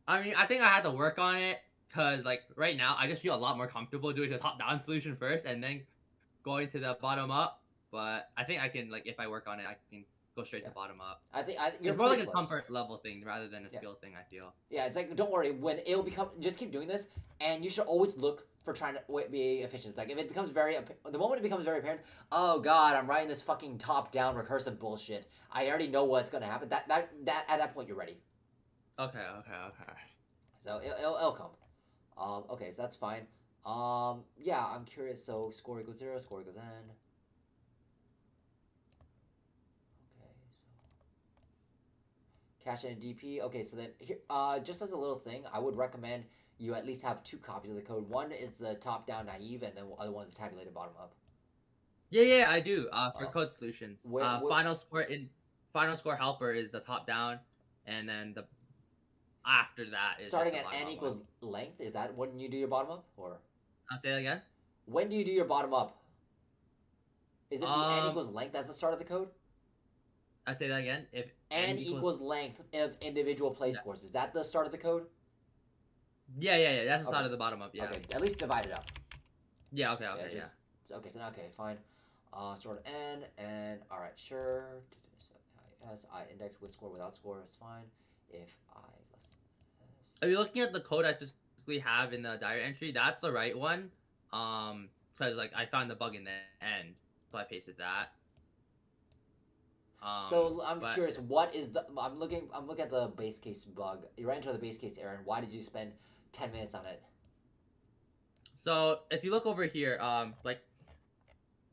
I mean, I think I had to work on it because like right now I just feel a lot more comfortable doing the top-down solution first and then going to the bottom up. But I think I can like if I work on it, I can go straight to bottom up. I think it's more like a comfort level thing rather than a skill thing. I feel. Yeah, it's like don't worry. When it'll become, just keep doing this, and you should always look for trying to be efficient. It's like if it becomes the moment it becomes very apparent. Oh God, I'm writing this fucking top-down recursive bullshit. I already know what's gonna happen. That at that point you're ready. Okay. So it'll come. Okay, so that's fine. Yeah, I'm curious. So score equals 0, score equals n. Cache in a DP. Okay, so then here, just as a little thing, I would recommend you at least have 2 copies of the code. One is the top-down naive, and then the other one is the tabulated bottom-up. Yeah, I do. For code solutions, where- final score helper is the top-down, and then the after that is starting just at the n bottom-up equals length. Is that when you do your bottom-up, or I'll say that again. when do you do your bottom-up? Is it the n equals length as the start of the code? I say that again. If N equals length of individual play scores. Is that the start of the code? Yeah. That's the Okay. side of the bottom up. Yeah. Okay, at least divide it up. Yeah. Okay. Yeah, Yeah. just okay. So okay, fine. Sort of n and all right, sure. So s I index with score without score is fine. If I less than s. Are you looking at the code I specifically have in the diary entry? That's the right one. Because like I found the bug in the end, so I pasted that. So I'm But curious, what is the? I'm looking at the base case bug. You ran into the base case error, and why did you spend 10 minutes on it? so if you look over here, like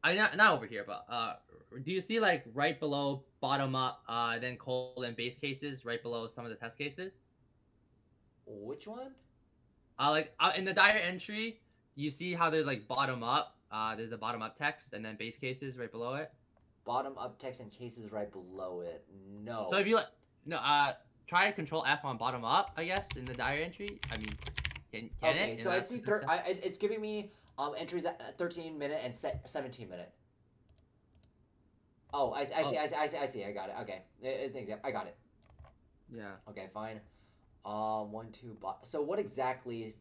I not over here, but do you see like right below bottom up, then colon base cases, right below some of the test cases? Which one? Like in the diary entry, you see how there's like bottom up. There's a bottom up text and then base cases right below it. Bottom up text and cases right below it. No. So if you try Control F on bottom up, I guess in the diary entry. I mean, can Okay, it? so I see. It's giving me entries at 13-minute and 17-minute. Oh, I see. I got it. Okay, it's an example. I got it. Yeah. Okay, fine. 1, 2. So what exactly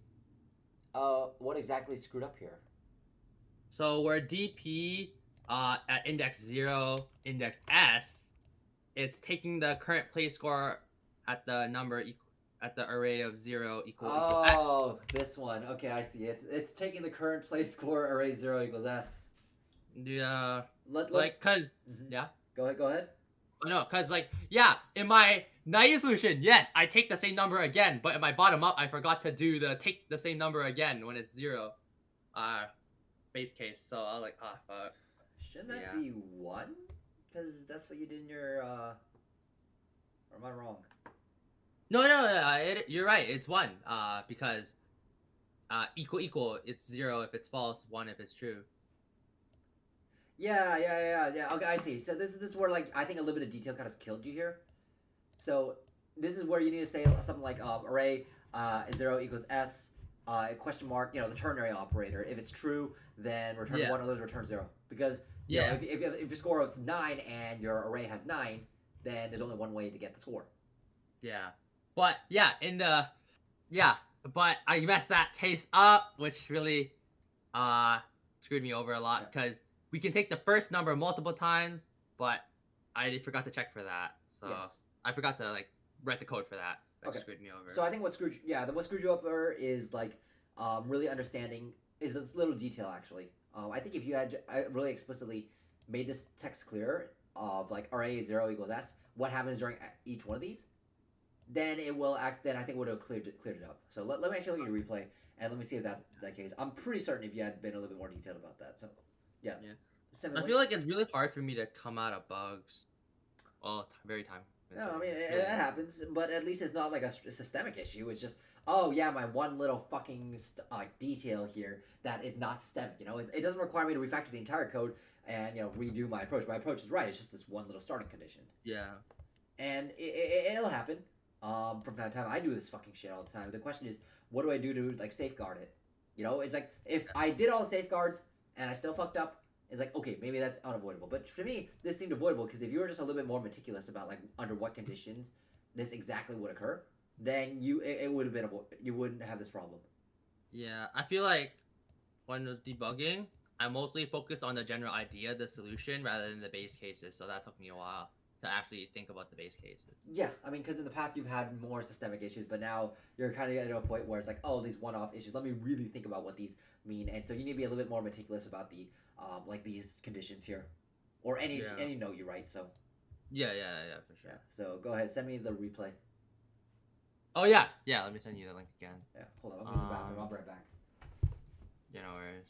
screwed up here? So where DP at index 0, index S, it's taking the current place score at the number at the array of 0 equal S. Oh, this one. Okay, I see it. It's taking the current place score array 0 equals S. Yeah. Let's Like, cause Mhm. yeah. Go ahead. Oh, no, cause like yeah, in my naive solution, yes, I take the same number again, but in my bottom up, I forgot to do the take the same number again when it's 0, base case. So I was like, ah, fuck. Shouldn't that Yeah. be 1? Because that's what you did in your. Or am I wrong? No, you're right. It's 1. Because equal, it's 0 if it's false, 1 if it's true. Yeah. Okay, I see. So this is where like I think a little bit of detail kind of killed you here. So this is where you need to say something like array 0 equals S question mark. You know, the ternary operator. If it's true, then return Yeah. 1. Others return 0. Because you Yeah. know, if you score of 9 and your array has 9, then there's only one way to get the score. Yeah. But yeah, but I messed that case up, which really screwed me over a lot because we can take the first number multiple times, but I forgot to check for that. So Yes. I forgot to like write the code for that. That Okay. screwed me over. So I think what screwed you up is like really understanding is this little detail actually. I think if you had really explicitly made this text clear of like array 0 equals S, what happens during each one of these, then it will act. Then I think it would have cleared it up. So let me actually look at your replay and let me see if that's that case. I'm pretty certain if you had been a little bit more detailed about that. So yeah. I feel like it's really hard for me to come out of bugs. Well, very time. No, I mean it happens, but at least it's not like a systemic issue. It's just, oh yeah, my one little fucking detail here that is not systemic. You know, it doesn't require me to refactor the entire code and redo my approach. My approach is right. It's just this one little starting condition. Yeah. And it'll happen. From time to time, I do this fucking shit all the time. The question is, what do I do to like safeguard it? You know, it's like if I did all the safeguards and I still fucked up. It's like, okay, maybe that's unavoidable. But for me, this seemed avoidable because if you were just a little bit more meticulous about like under what conditions this exactly would occur, then it would have been you wouldn't have this problem. Yeah, I feel like when I was debugging, I mostly focused on the general idea, the solution, rather than the base cases. So that took me a while to actually think about the base cases. Yeah, I mean, because in the past you've had more systemic issues, but now you're kind of getting to a point where it's like, oh, these one-off issues. Let me really think about what these mean, and so you need to be a little bit more meticulous about the like these conditions here, or any note you write. So yeah, for sure. Yeah. So go ahead, send me the replay. Oh yeah. Let me send you the link again. Yeah, hold on. I'm going to the bathroom. I'll be right back. Yeah, no worries.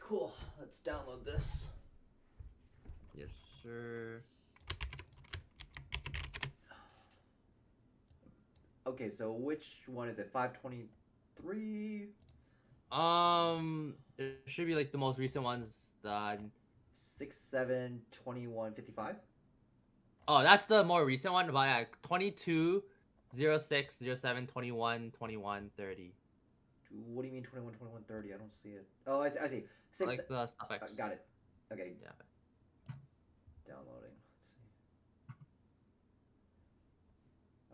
cool. Let's download this. Yes, sir. Okay, so which one is it? 523, It should be like the most recent ones. 6, 7, 21, 55? Oh, that's the more recent one. But yeah, 22, 06, 07, 21, 21, 30. What do you mean 21, 21, 30? I don't see it. Oh, I see. 6, Like the suffix. got it. Okay. Yeah. Downloading. Let's see.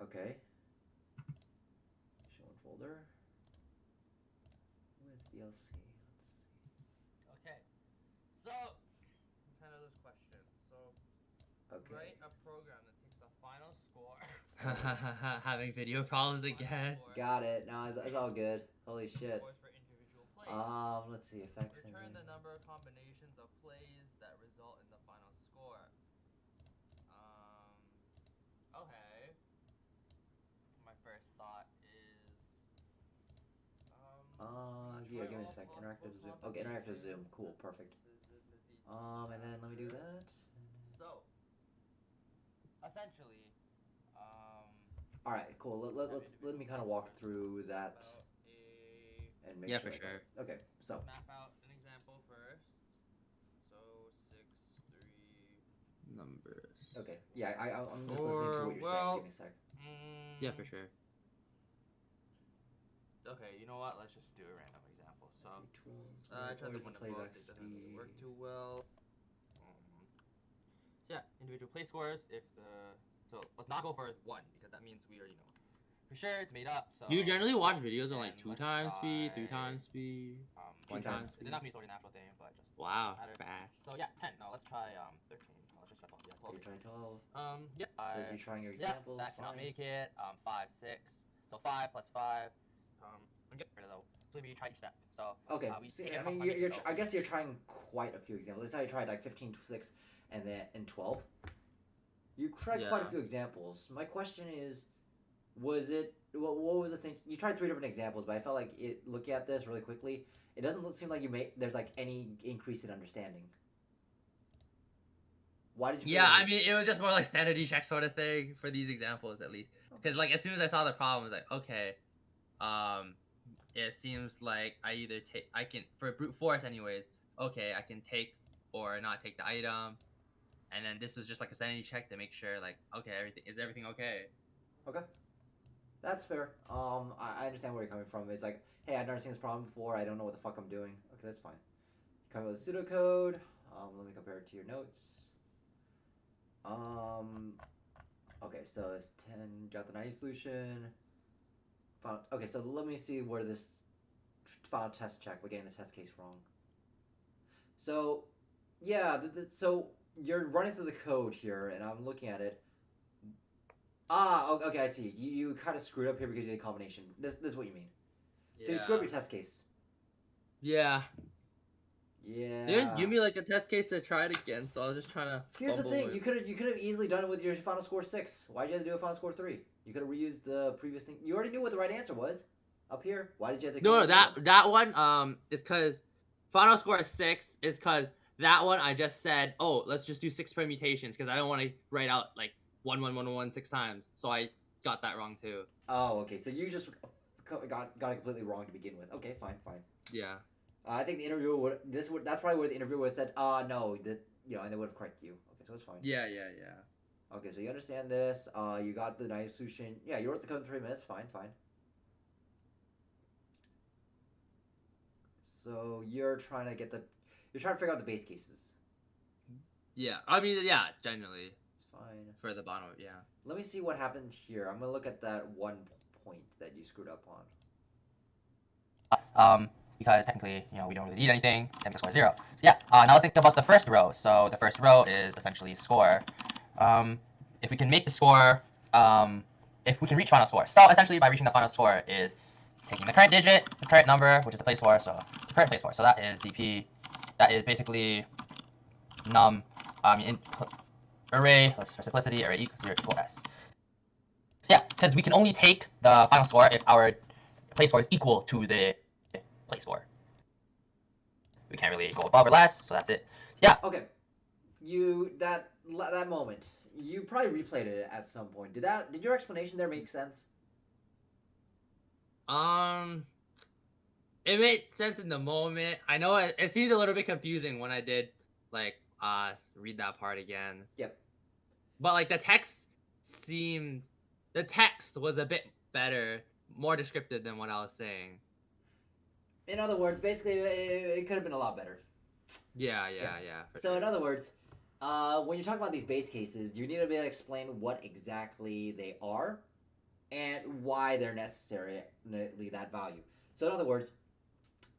Okay. Show in folder. With VLC. Let's see. Okay. So, let's handle this question. So, Okay. write a program that takes the final score. Having video problems again. Got it. No, it's all good. Holy shit. Scores for individual plays. Let's see. Effects. Return the number of combinations of plays that result in the final score. Okay. My first thought is. Yeah. Give me a sec. Interactive zoom. Okay, interactive zoom. Cool. Perfect. And then let me do that. So, essentially, All right. Cool. Let me kind of walk through that and make Yeah, sure. for sure. Okay. So. map out an example first. So 6, 3 numbers. Okay. Yeah. I'm just listening to what you're saying. Give me a sec. Yeah, for sure. Okay, you know what? Let's just do a random example. So, I tried the one above. It doesn't really work too well. So yeah, individual play scores. So let's not go for 1 because that means we already know for sure it's made up. So You generally watch videos on like then 2 let's times speed, 3 try, times speed, 2 1 times time It doesn't have to be sort of natural thing, but just Wow, matter. fast. So yeah, 10. No, let's try 13. Let's just try 12. Yeah, 12. You're trying 12. Yeah. Is you trying your Yeah, examples? that cannot Fine. make it. 5, 6. So 5 plus 5. I'm getting rid of though. So we try each step. So Okay. we See, take I a mean, couple you're so- I guess you're trying quite a few examples. Let's say you tried like 15, 6, and then 12. You tried quite a Yeah. few examples. My question is, what was the thing? You tried 3 different examples, but I felt like looking at this really quickly, it doesn't seem like there's like any increase in understanding. Why did you? Yeah, feel I like- mean, it was just more like sanity check sort of thing for these examples at least. Because like as soon as I saw the problem, I was like, okay, it seems like I can for brute force anyways. Okay, I can take or not take the item, and then this was just like a sanity check to make sure like okay, everything okay? Okay. That's fair. I understand where you're coming from. It's like, hey, I've never seen this problem before. I don't know what the fuck I'm doing. Okay, that's fine. Come with pseudocode. Let me compare it to your notes. Okay, so it's 10. Got the 90 solution. Okay, so let me see where this final test check. We're getting the test case wrong. So, yeah. So you're running through the code here, and I'm looking at it. Okay, I see. You kind of screwed up here because you did a combination. This is what you mean. So you screwed up your test case. Yeah. Yeah. They didn't give me like a test case to try it again, so I was just trying to. Here's the fumble thing. it. You could have easily done it with your final score 6. Why did you have to do a final score 3? You could have reused the previous thing. You already knew what the right answer was. Up here. Why did you have to? No, that one is because final score is 6 is because that one I just said, oh, let's just do 6 permutations because I don't want to write out like 1 1 1 1 6 times, so I got that wrong too. Oh, okay. So you just got it completely wrong to begin with. Okay, fine. Yeah. I think the interviewer would. That's probably where the interviewer would have said, no, and they would have corrected you. Okay, so it's fine. Yeah. Okay, so you understand this. You got the nice solution. Yeah, you wrote the code in 3 minutes. Fine. So you're trying to figure out the base cases. Yeah. I mean, yeah, generally It's fine. for the bottom. Yeah. Let me see what happened here. I'm gonna look at that one point that you screwed up on. Because technically, we don't really need anything. Technical score is 0. So yeah, now let's think about the first row. So the first row is essentially score. If we can make the score, if we can reach final score. So essentially, by reaching the final score is taking the current digit, the current number, which is the place score, so the current place score. So that is DP. That is basically num. Array, for simplicity, array equals 0 equal s. So yeah, because we can only take the final score if our place score is equal to the place score. we can't really go above or less. So that's it. Yeah. Okay, that moment, you probably replayed it at some point. Did your explanation there make sense? It made sense in the moment. I know it seemed a little bit confusing when I did like read that part again. Yep. But like the text was a bit better, more descriptive than what I was saying. In other words, basically, it could have been a lot better. Yeah. So in other words, when you're talking about these base cases, you need to be able to explain what exactly they are and why they're necessarily that value. So in other words,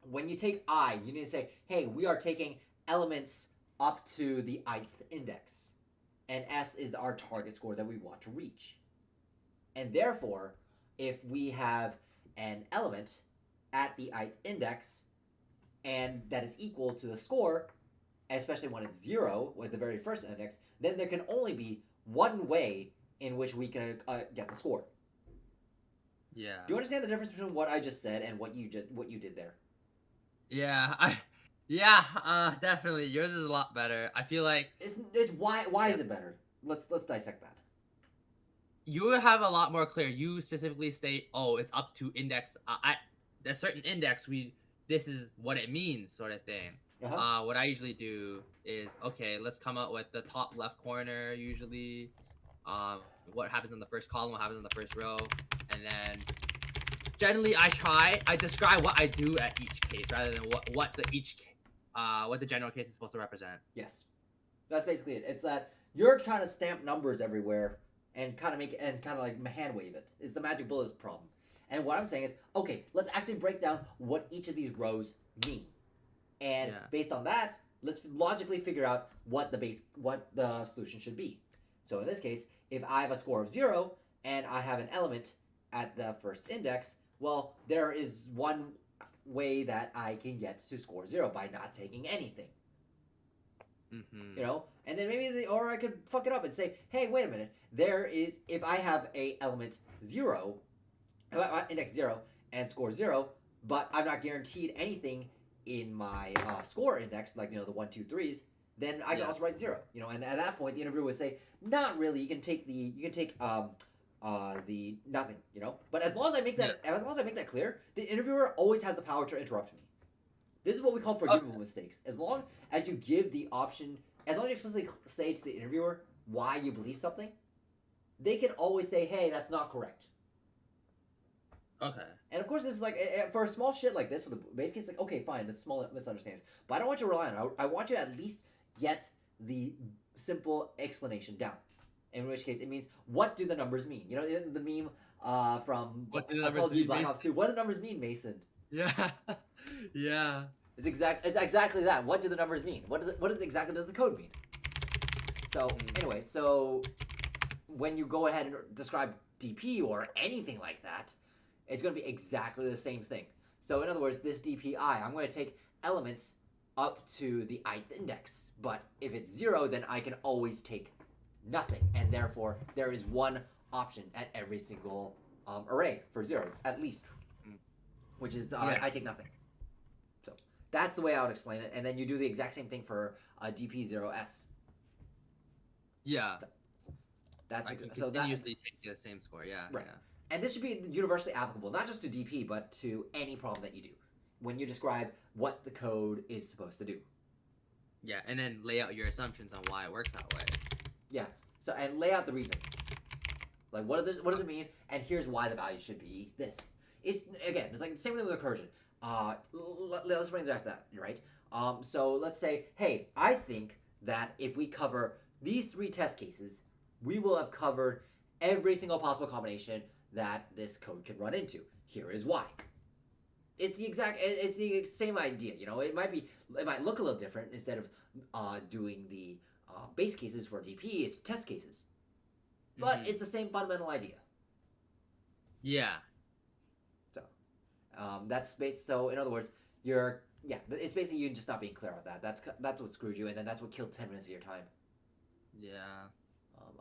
when you take I, you need to say, hey, we are taking elements up to the ith index. And S is our target score that we want to reach. And therefore, if we have an element at the ith index, and that is equal to the score, especially when it's 0 with the very first index, then there can only be one way in which we can get the score. Yeah. Do you understand the difference between what I just said and what you did there? Yeah. Definitely. Yours is a lot better. I feel like It's why is it better? Let's dissect that. you have a lot more clear. You specifically state, oh, it's up to index at a certain index. This is what it means, sort of thing. Uh-huh. What I usually do is, okay, let's come up with the top left corner usually. What happens in the first column, what happens in the first row, and then generally I describe what I do at each case rather than what the general case is supposed to represent. Yes, that's basically it. It's that you're trying to stamp numbers everywhere and kind of like hand wave it. It's the magic bullet problem. And what I'm saying is, okay, let's actually break down what each of these rows mean, and based on that, let's logically figure out what the solution should be. So in this case, if I have a score of 0 and I have an element at the first index, well, there is one way that I can get to score 0 by not taking anything. Mm-hmm. You know, and then or I could fuck it up and say, hey, wait a minute. If I have a element 0, index 0 and score 0, but I'm not guaranteed anything in my score index, like, the 1, 2, 3s, then I can also write 0. And at that point, the interviewer would say, not really. You can take the nothing. But as long as I make that clear, the interviewer always has the power to interrupt me. This is what we call forgivable mistakes. As long as you give the option, as long as you explicitly say to the interviewer why you believe something, they can always say, hey, that's not correct. Okay. And of course, this is like, for a small shit like this, for the base case, like, okay, fine, that's small misunderstandings. But I don't want you to rely on it. I want you to at least get the simple explanation down. In which case, it means, what do the numbers mean? The meme from What do the Call numbers of Duty mean, Black Mason? Ops 2. What do the numbers mean, Mason? Yeah. Yeah. It's exactly that. What do the numbers mean? What exactly does the code mean? So anyway, when you go ahead and describe DP or anything like that, it's going to be exactly the same thing. So in other words, this DPI, I'm going to take elements up to the ith index. But if it's 0, then I can always take nothing, and therefore there is one option at every single array for 0, at least, which is I take nothing. So that's the way I would explain it, and then you do the exact same thing for DP0S. Yeah. So that's I can so that continuously take the same score. Yeah. Right. Yeah. And this should be universally applicable, not just to DP, but to any problem that you do when you describe what the code is supposed to do. Yeah, and then lay out your assumptions on why it works that way. Yeah. So, and lay out the reason. Like, what does it mean? And here's why the value should be this. It's like the same thing with recursion. Let's bring it back to that, right? So let's say, hey, I think that if we cover these 3 test cases, we will have covered every single possible combination that this code can run into. Here is why. It's the same idea. It might look a little different. Instead of doing the base cases for DP, it's test cases. But it's the same fundamental idea. Yeah. So that's based. So in other words, it's basically you just not being clear on that. That's what screwed you, and then that's what killed 10 minutes of your time. Yeah.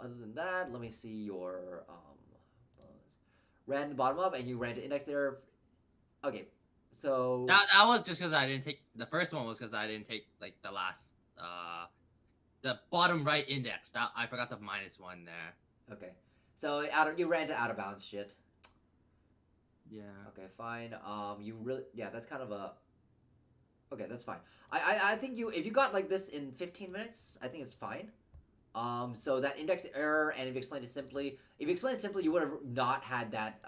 Other than that, let me see your ran bottom up, and you ran to index there. Okay, So That was just because I didn't take the first one was because I didn't take like the last the bottom right index. That I forgot the -1 there. okay. So you ran to out of bounds shit. Yeah. Okay, fine. You really, yeah, that's kind of a. Okay, that's fine. I think if you got like this in 15 minutes, I think it's fine. So that index error, and if you explained it simply, you would have not had that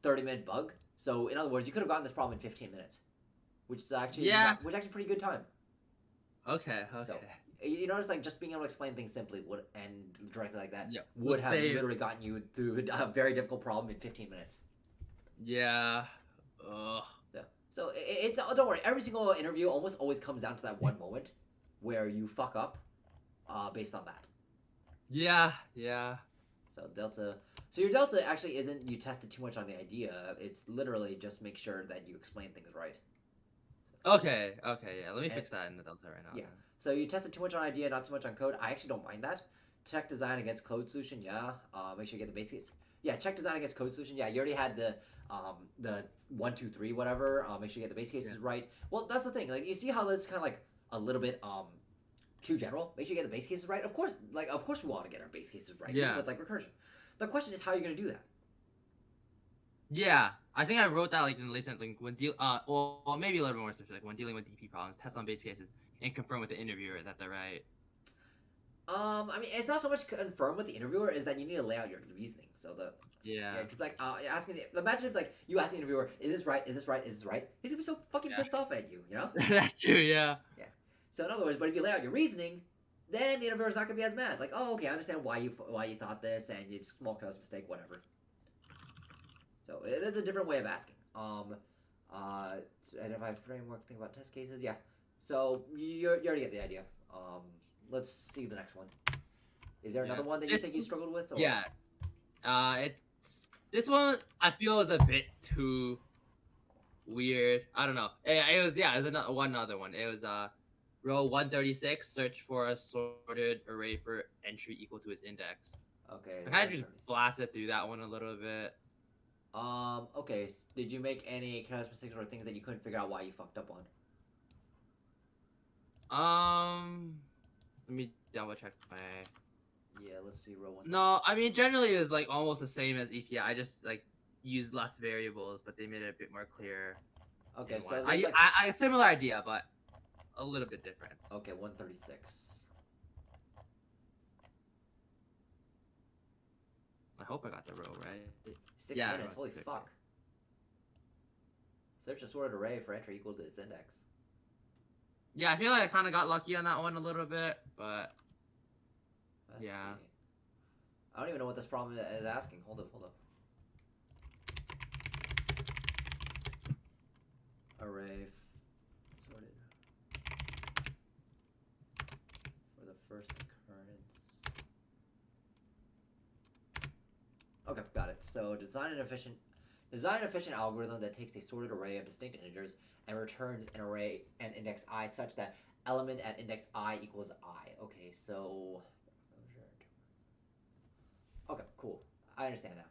30-minute bug. So in other words, you could have gotten this problem in 15 minutes, which is actually which is actually pretty good time. Okay. Okay. So, you notice like just being able to explain things simply and directly like that Yeah, would let's have say- literally gotten you through a very difficult problem in 15 minutes. Yeah. Ugh. Yeah. So it's don't worry. Every single interview almost always comes down to that one moment where you fuck up, based on that. Yeah. Yeah. So your delta actually isn't you tested too much on the idea. It's literally just make sure that you explain things right. Okay. Okay. Yeah. Let me And- fix that in the delta right now. Yeah. So you tested too much on idea, not too much on code. I actually don't mind that. Check design against code solution. Yeah. Make sure you get the basics. Yeah. Check design against code solution. Yeah. You already had the 1, 2, 3 whatever. Make sure you get the base cases right. Well, that's the thing. Like you see how this is kind of like a little bit too general. Make sure you get the base cases right. Of course we want to get our base cases right. Yeah. Even with like recursion. The question is how you're gonna do that. Yeah, I think I wrote that like in the latest like when or maybe a little bit more specific when dealing with DP problems, test on base cases and confirm with the interviewer that they're right. I mean, it's not so much confirm with the interviewer is that you need to lay out your reasoning. So Yeah. because like asking imagine if like you ask the interviewer, is this right? Is this right? Is this right? He's gonna be so fucking Yeah. pissed off at you, you know. That's true. Yeah. So in other words, but if you lay out your reasoning, then the interviewer's not gonna be as mad. Like, oh, okay, I understand why you thought this, and it's a small cause mistake, whatever. So there's a different way of asking. Identify framework, think about test cases. Yeah. So you already get the idea. Let's see the next one. Is there another one that you This- think you struggled with? Or? Yeah. This one I feel is a bit too weird. I don't know. It was another one. It was row 136. Search for a sorted array for entry equal to its index. Okay. I kind of just blasted through that one a little bit. Okay. Did you make any careless mistakes or things that you couldn't figure out why you fucked up on? Let me double check my. Yeah. Let's see. Row 1. No, I mean generally it was like almost the same as EPI. I just like used less variables, but they made it a bit more clear. Okay. in So one. there's, like, I similar idea, but a little bit different. okay. 136. I hope I got the row right. 6 Yeah, minutes. no, Holy it's fuck. Search a sorted array for entry equal to its index. Yeah, I feel like I kind of got lucky on that one a little bit, but Let's Yeah. see. I don't even know what this problem is asking. Hold up. Array sorted for the first occurrence. Okay, got it. So design an efficient algorithm that takes a sorted array of distinct integers and returns an array and index I such that element at index I equals I. Okay, so okay, cool. I understand now.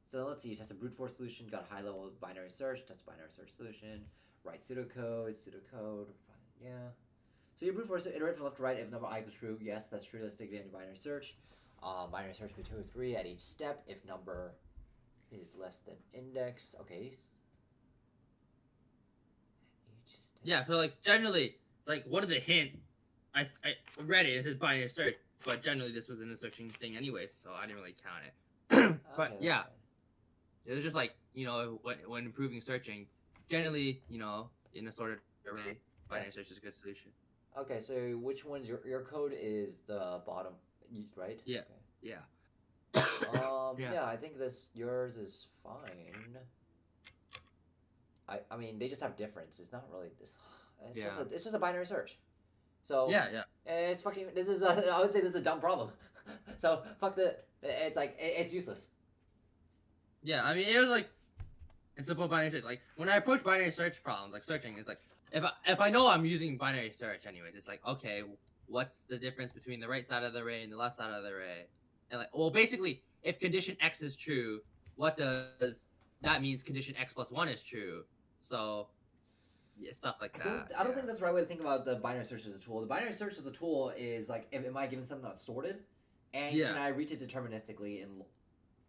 So let's see, you test a brute force solution, got a high level binary search, test a binary search solution, write pseudocode, fine, yeah. So your brute force iterate from left to right if number I equals true, yes, that's true, let's take it into binary search. Binary search be 2 or 3 at each step if number is less than index, okay. Each step. yeah, so like generally, like one of the hint, I read it. It said binary search, but generally this was an searching thing anyway, so I didn't really count it. But Okay, that's yeah, fine. it was just like when improving searching, generally in a sorted array, binary search is a good solution. Okay, so which one's your code is the bottom, right? Yeah. Okay. Yeah. Yeah. Yeah. I think yours is fine. I mean, they just have difference. It's not really this. It's just a binary search. So Yeah. it's fucking. I would say this is a dumb problem. So fuck the. It's like it's useless. Yeah, I mean, it was like it's simple binary search. Like when I approach binary search problems, like searching, it's like if I know I'm using binary search anyways, it's like okay, what's the difference between the right side of the array and the left side of the array? And like, well, basically, if condition X is true, what does that means? Condition X plus 1 is true. So yeah, stuff like I that. don't yeah. think that's the right way to think about the binary search as a tool. The binary search as a tool is like, am I given something that's sorted, and Yeah. can I reach it deterministically?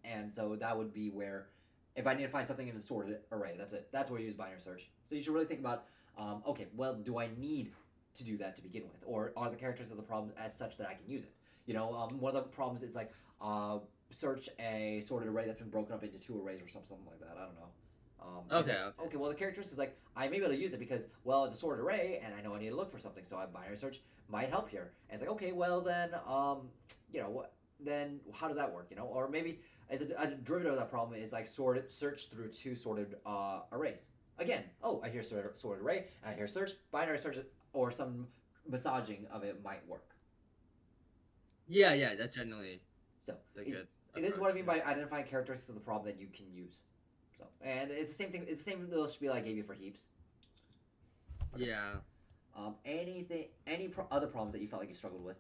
And so that would be where, if I need to find something in a sorted array, that's it. That's where you use binary search. So you should really think about, okay, well, do I need to do that to begin with, or are the characters of the problem as such that I can use it? You know, one of the problems is like, search a sorted array that's been broken up into 2 arrays or something like that. I don't know. Okay, like, okay. okay, well, the characteristic is like, I may be able to use it because, well, it's a sorted array, and I know I need to look for something, so binary search might help here. And it's like, okay, well, then, you know, then how does that work, you know? Or maybe as a derivative of that problem is like search through 2 sorted arrays. Again, oh, I hear sorted array, and I hear search, binary search, or some massaging of it might work. Yeah, yeah, that's generally So, the good. this is what I mean approach, by identifying characteristics of the problem that you can use. So, and it's the same thing. It's the same little spiel I gave you for heaps. Yeah. Any other problems that you felt like you struggled with?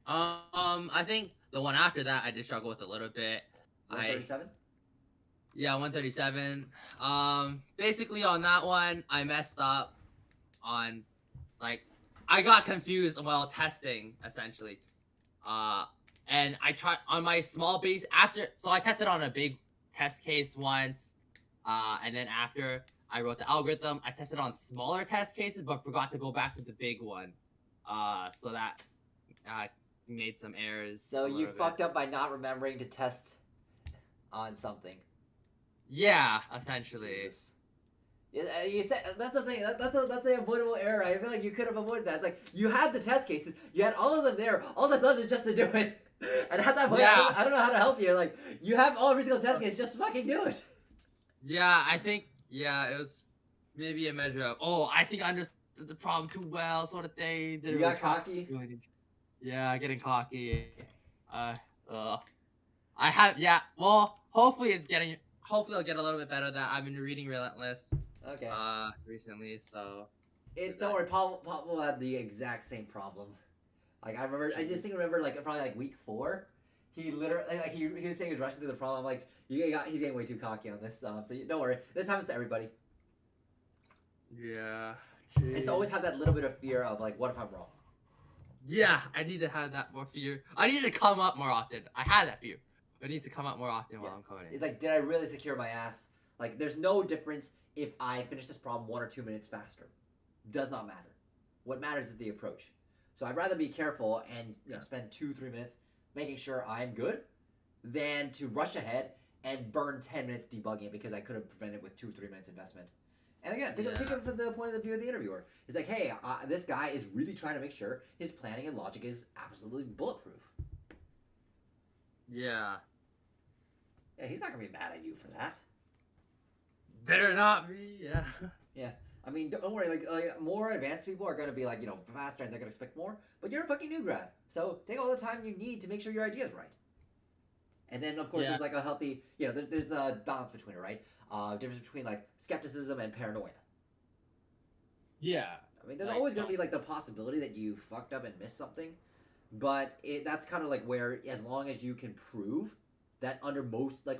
I think the one after that I did struggle with a little bit. 137. Yeah, 137. Basically on that one, I messed up on, like, I got confused while testing essentially. And I tried on my small base so I tested on a big test case once, and then after I wrote the algorithm, I tested on smaller test cases, but forgot to go back to the big one. So that made some errors. So a you little bit. fucked up by not remembering to test on something. Yeah, essentially. Jesus. Yeah, you said that's the thing. That's an avoidable error. I feel like you could have avoided that. It's like you had the test cases, you had all of them there. All that's left is just to do it. And at that point, Yeah. I don't know how to help you. Like you have all every single test case, just fucking do it. Yeah, I think it was maybe a measure of I think I understood the problem too well, sort of thing. Didn't You really got try- cocky. Yeah, getting cocky. I have Well, hopefully I'll get a little bit better. That I've been reading Relentless Okay. recently, so Don't worry, Paul had the exact same problem. Like I remember, I just remember like probably like week 4, he literally like he was saying he was rushing through the problem. I'm like, he's getting way too cocky on this. So don't worry, this happens to everybody. yeah. It's always have that little bit of fear of like, what if I'm wrong? Yeah, I need to have that more fear. I need to come up more often. I had that fear. I need to come up more often while I'm coding. It's like, did I really secure my ass? Like, there's no difference if I finish this problem 1 or 2 minutes faster. Does not matter. What matters is the approach. So I'd rather be careful and spend 2-3 minutes making sure I'm good than to rush ahead and burn 10 minutes debugging it because I could have prevented it with 2-3 minutes investment. And again, think of it from the point of view of the interviewer. It's like, hey, this guy is really trying to make sure his planning and logic is absolutely bulletproof. Yeah. Yeah, he's not gonna be mad at you for that. Better not be. Yeah. I mean, don't worry. Like more advanced people are gonna be like, faster, and they're gonna expect more. But you're a fucking new grad, so take all the time you need to make sure your idea is right. And then, of course, Yeah. there's like a healthy, there's a balance between it, right? Difference between like skepticism and paranoia. Yeah. I mean, there's Like, always gonna be like the possibility that you fucked up and missed something, but that's kind of like where, as long as you can prove that under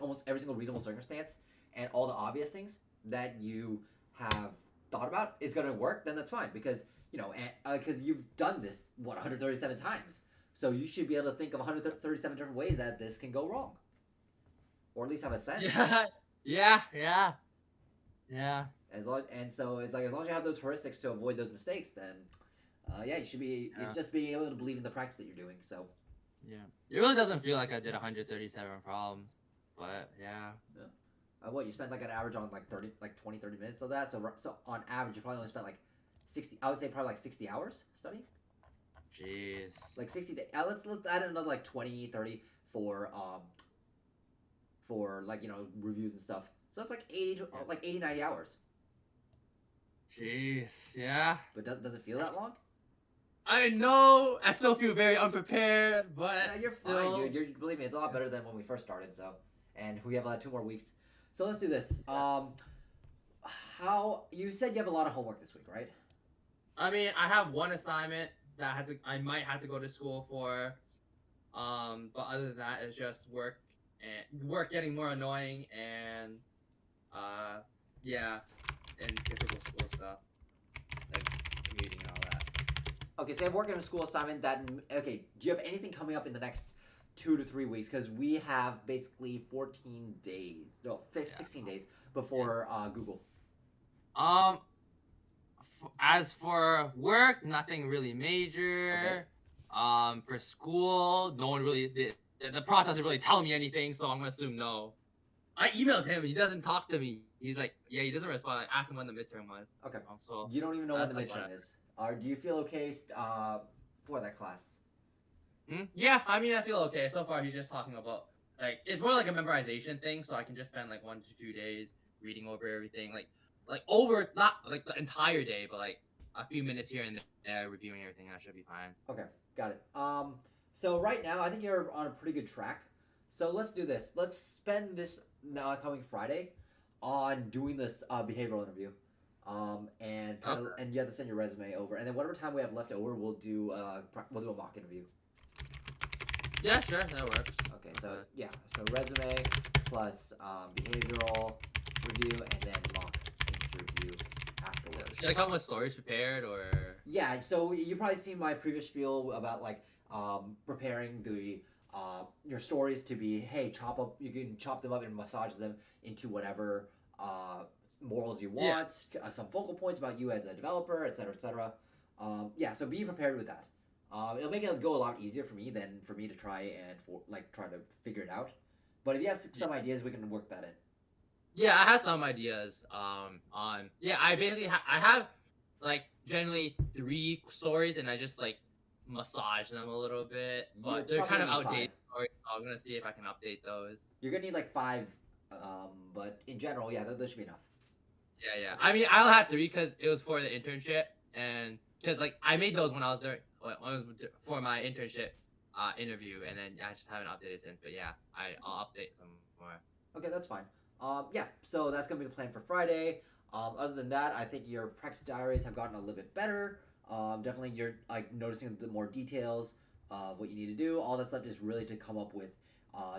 almost every single reasonable circumstance and all the obvious things that you have thought about is gonna work, then that's fine because because you've done this 137 times, so you should be able to think of 137 different ways that this can go wrong, or at least have a sense. Yeah. As long as you have those heuristics to avoid those mistakes, then you should be. Yeah. It's just being able to believe in the practice that you're doing. So Yeah. It really doesn't feel like I did 137 problems, but yeah. what you spent like an average on like 20-30 minutes of that. So on average, you probably only spent like 60. I would say probably like 60 hours studying. Jeez. Like 60 days. Let's add another like 20-30 for like reviews and stuff. So that's like 80-90 hours. Jeez. Yeah. But does it feel that long? I know. I still feel very unprepared, but Yeah, you're still... fine, dude. Believe me, it's a lot better than when we first started. So, and we have 2 more weeks. So let's do this. How you said you have a lot of homework this week, right? I mean, I have one assignment that I might have to go to school for. But other than that, it's just work getting more annoying and and typical school stuff. Okay, so you have work and a school assignment. Okay. Do you have anything coming up in the next 2 to 3 weeks? Because we have basically 14 days, no, 16 days before Google. As for work, nothing really major. For school, no one really. The prof doesn't really tell me anything, so I'm gonna assume no. I emailed him. He doesn't talk to me. He's like, yeah, he doesn't respond. I asked him when the midterm was. Okay. So You don't even know when the that's like midterm whatever. is. Do you feel okay for that class? Yeah, I mean, I feel okay. So far, he's just talking about like it's more like a memorization thing, so I can just spend like 1 to 2 days reading over everything, like over not like the entire day, but like a few minutes here and there reviewing everything. I should be fine. Okay, got it. So right now I think you're on a pretty good track. So let's do this. Let's spend this coming Friday on doing this behavioral interview. And and you have to send your resume over, and then whatever time we have left over, we'll do a mock interview. Yeah, sure, that works. Okay, so yeah, so resume plus behavioral review, and then mock interview afterwards. Should I come with stories prepared or? Yeah, so you probably seen my previous spiel about like preparing the your stories to be, hey, you can chop them up and massage them into whatever morals you want, some focal points about you as a developer, etc., etc. Yeah, so be prepared with that. It'll make it go a lot easier for me than for me to try to figure it out. But if you have some ideas, we can work that in. Yeah, I have some ideas. I basically I have like generally 3 stories, and I just like massage them a little bit, but they're kind of probably need outdated 5. stories, so I'm gonna see if I can update those. You're gonna need like 5, but in general, yeah, those should be enough. Yeah. I mean, I'll have 3 because it was for the internship, and because like I made those when I was there for my internship interview, and then I just haven't updated since. But yeah, I'll update some more. Okay, that's fine. Yeah, so that's gonna be the plan for Friday. Other than that, I think your practice diaries have gotten a little bit better. Definitely, you're like noticing the more details of what you need to do. All that's left is really to come up with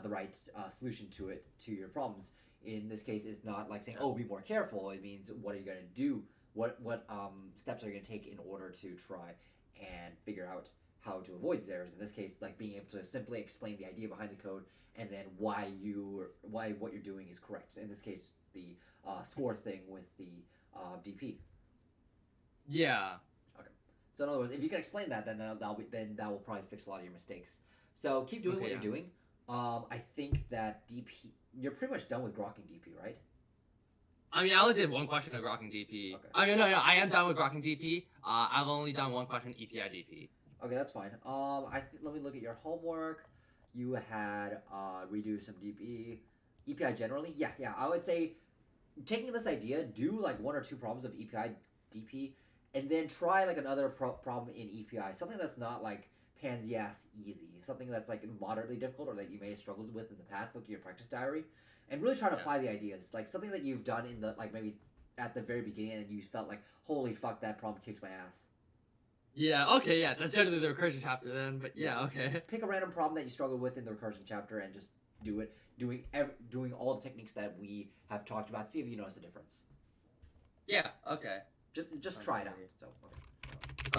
the right solution to your problems. In this case, it's not like saying, "Oh, be more careful." It means, what are you gonna do? What steps are you gonna take in order to try and figure out how to avoid these errors? In this case, like being able to simply explain the idea behind the code and then why what you're doing is correct. In this case, the score thing with the DP. Yeah. So in other words, if you can explain that, then that will probably fix a lot of your mistakes. So keep doing what you're doing. I think that DP, you're pretty much done with grokking DP, right? I mean, I only did 1 question of grokking DP. Okay. I mean, no, I am done with grokking DP. I've only done 1 question EPI DP. Okay, that's fine. Let me look at your homework. You had redo some DP, EPI generally. Yeah. I would say taking this idea, do like 1 or 2 problems of EPI DP, and then try like another problem in EPI. Something that's not like pansy ass easy. Something that's like moderately difficult or that you may have struggled with in the past. Look at your practice diary, and really try to apply the ideas. Like something that you've done in the like maybe at the very beginning, and you felt like, holy fuck, that problem kicks my ass. Yeah. Okay. Yeah. That's generally the recursion chapter then. But yeah. Okay. Pick a random problem that you struggled with in the recursion chapter and just do it. Doing all the techniques that we have talked about. See if you notice a difference. Yeah. Okay. Just try it out. So.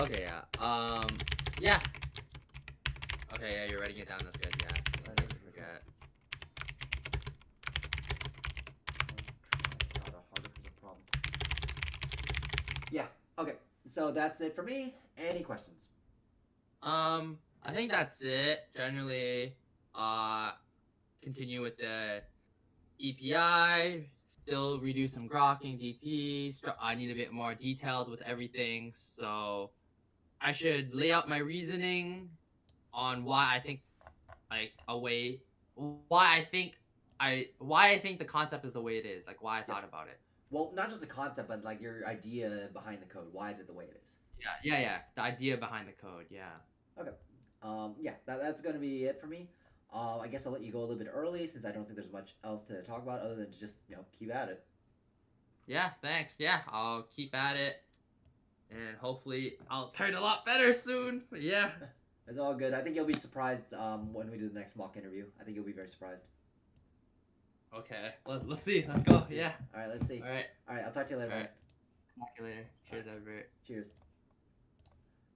Okay. Yeah. Yeah. Okay. Yeah. You're writing it down. That's good. Yeah. Just in case I forget. Yeah. Okay. So that's it for me. Any questions? I think that's it. Generally, continue with the EPI. Still redo some grokking DP. I need a bit more detailed with everything, so I should lay out my reasoning on why I think why I think the concept is the way it is, like why I thought about it. Well, not just the concept, but like your idea behind the code. Why is it the way it is? Yeah. The idea behind the code. Yeah. Yeah. That's gonna be it for me. I guess I'll let you go a little bit early since I don't think there's much else to talk about other than to just keep at it. Yeah. Thanks. Yeah. I'll keep at it, and hopefully I'll turn a lot better soon. But yeah. It's all good. I think you'll be surprised when we do the next mock interview. I think you'll be very surprised. Okay. Let's see. Let's go. Yeah. All right. Let's see. All right. All right. I'll talk to you later. All right. Talk to you later. Cheers, Everett. Cheers.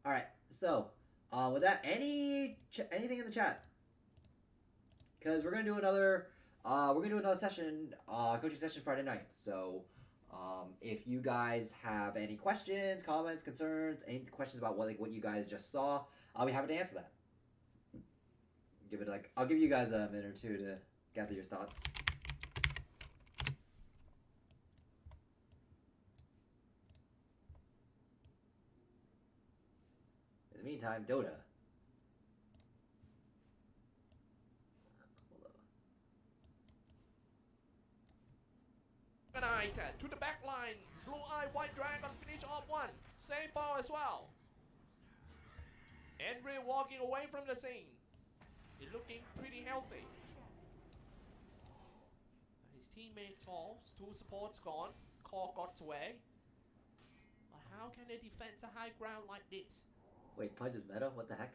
All right. So, with that, anything in the chat? Because we're gonna do another session, coaching session Friday night. So, if you guys have any questions, comments, concerns, any questions about what you guys just saw, I'll be happy to answer that. I'll give you guys a minute or two to gather your thoughts. In the meantime, Dota. Knight to the back line. Blue Eye White Dragon finish off one. Same fall as well. Henry walking away from the scene. He's looking pretty healthy. His teammates falls. 2 supports gone. Core got away. But how can they defend a high ground like this? Wait, Pudge is meta? What the heck?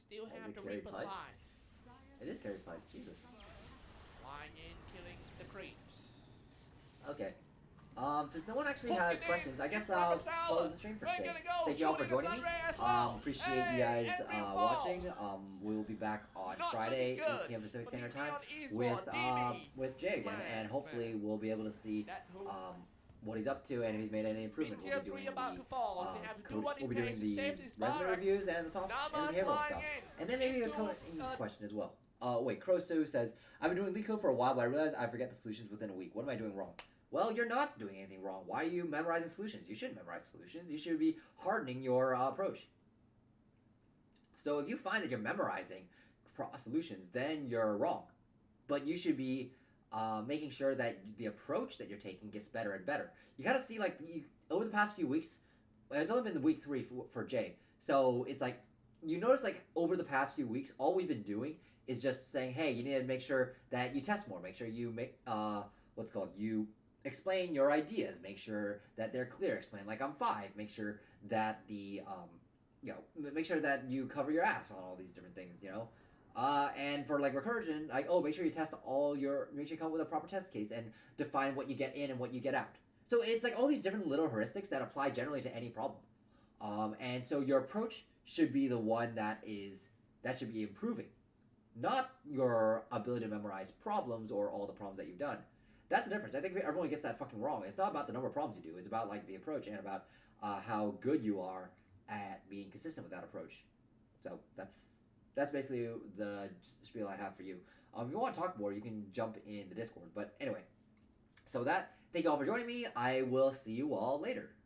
Still Is have it the carry Reaper Pudge? fly. It is carry Pudge. Jesus. Flying in, killing the creeps. Okay. Since no one actually has questions, I guess I'll close the stream for today. Thank you all for joining me. Appreciate you guys watching. We'll be back on Friday, 8 p.m. Pacific Standard Time with Jay again, and hopefully we'll be able to see what he's up to and if he's made any improvement. We'll be doing the resume reviews and the soft and the behavioral stuff, and then maybe a coding question as well. Wait, Crosu says, I've been doing LeetCode for a while, but I realized I forget the solutions within a week. What am I doing wrong? Well, you're not doing anything wrong. Why are you memorizing solutions? You shouldn't memorize solutions. You should be hardening your approach. So if you find that you're memorizing solutions, then you're wrong. But you should be making sure that the approach that you're taking gets better and better. You gotta see, like, over the past few weeks, it's only been the week 3 for Jay. So it's like, you notice, like, over the past few weeks, all we've been doing is just saying, hey, you need to make sure that you test more. Make sure you you explain your ideas. Make sure that they're clear. Explain like I'm 5. Make sure that make sure that you cover your ass on all these different things, and for like recursion, like, make sure you test make sure you come up with a proper test case and define what you get in and what you get out. So it's like all these different little heuristics that apply generally to any problem. And so your approach should be the one that should be improving, not your ability to memorize problems or all the problems that you've done. That's the difference. I think everyone gets that fucking wrong. It's not about the number of problems you do. It's about like the approach and about how good you are at being consistent with that approach. So that's basically the spiel I have for you. If you want to talk more, you can jump in the Discord. But anyway, so thank you all for joining me. I will see you all later.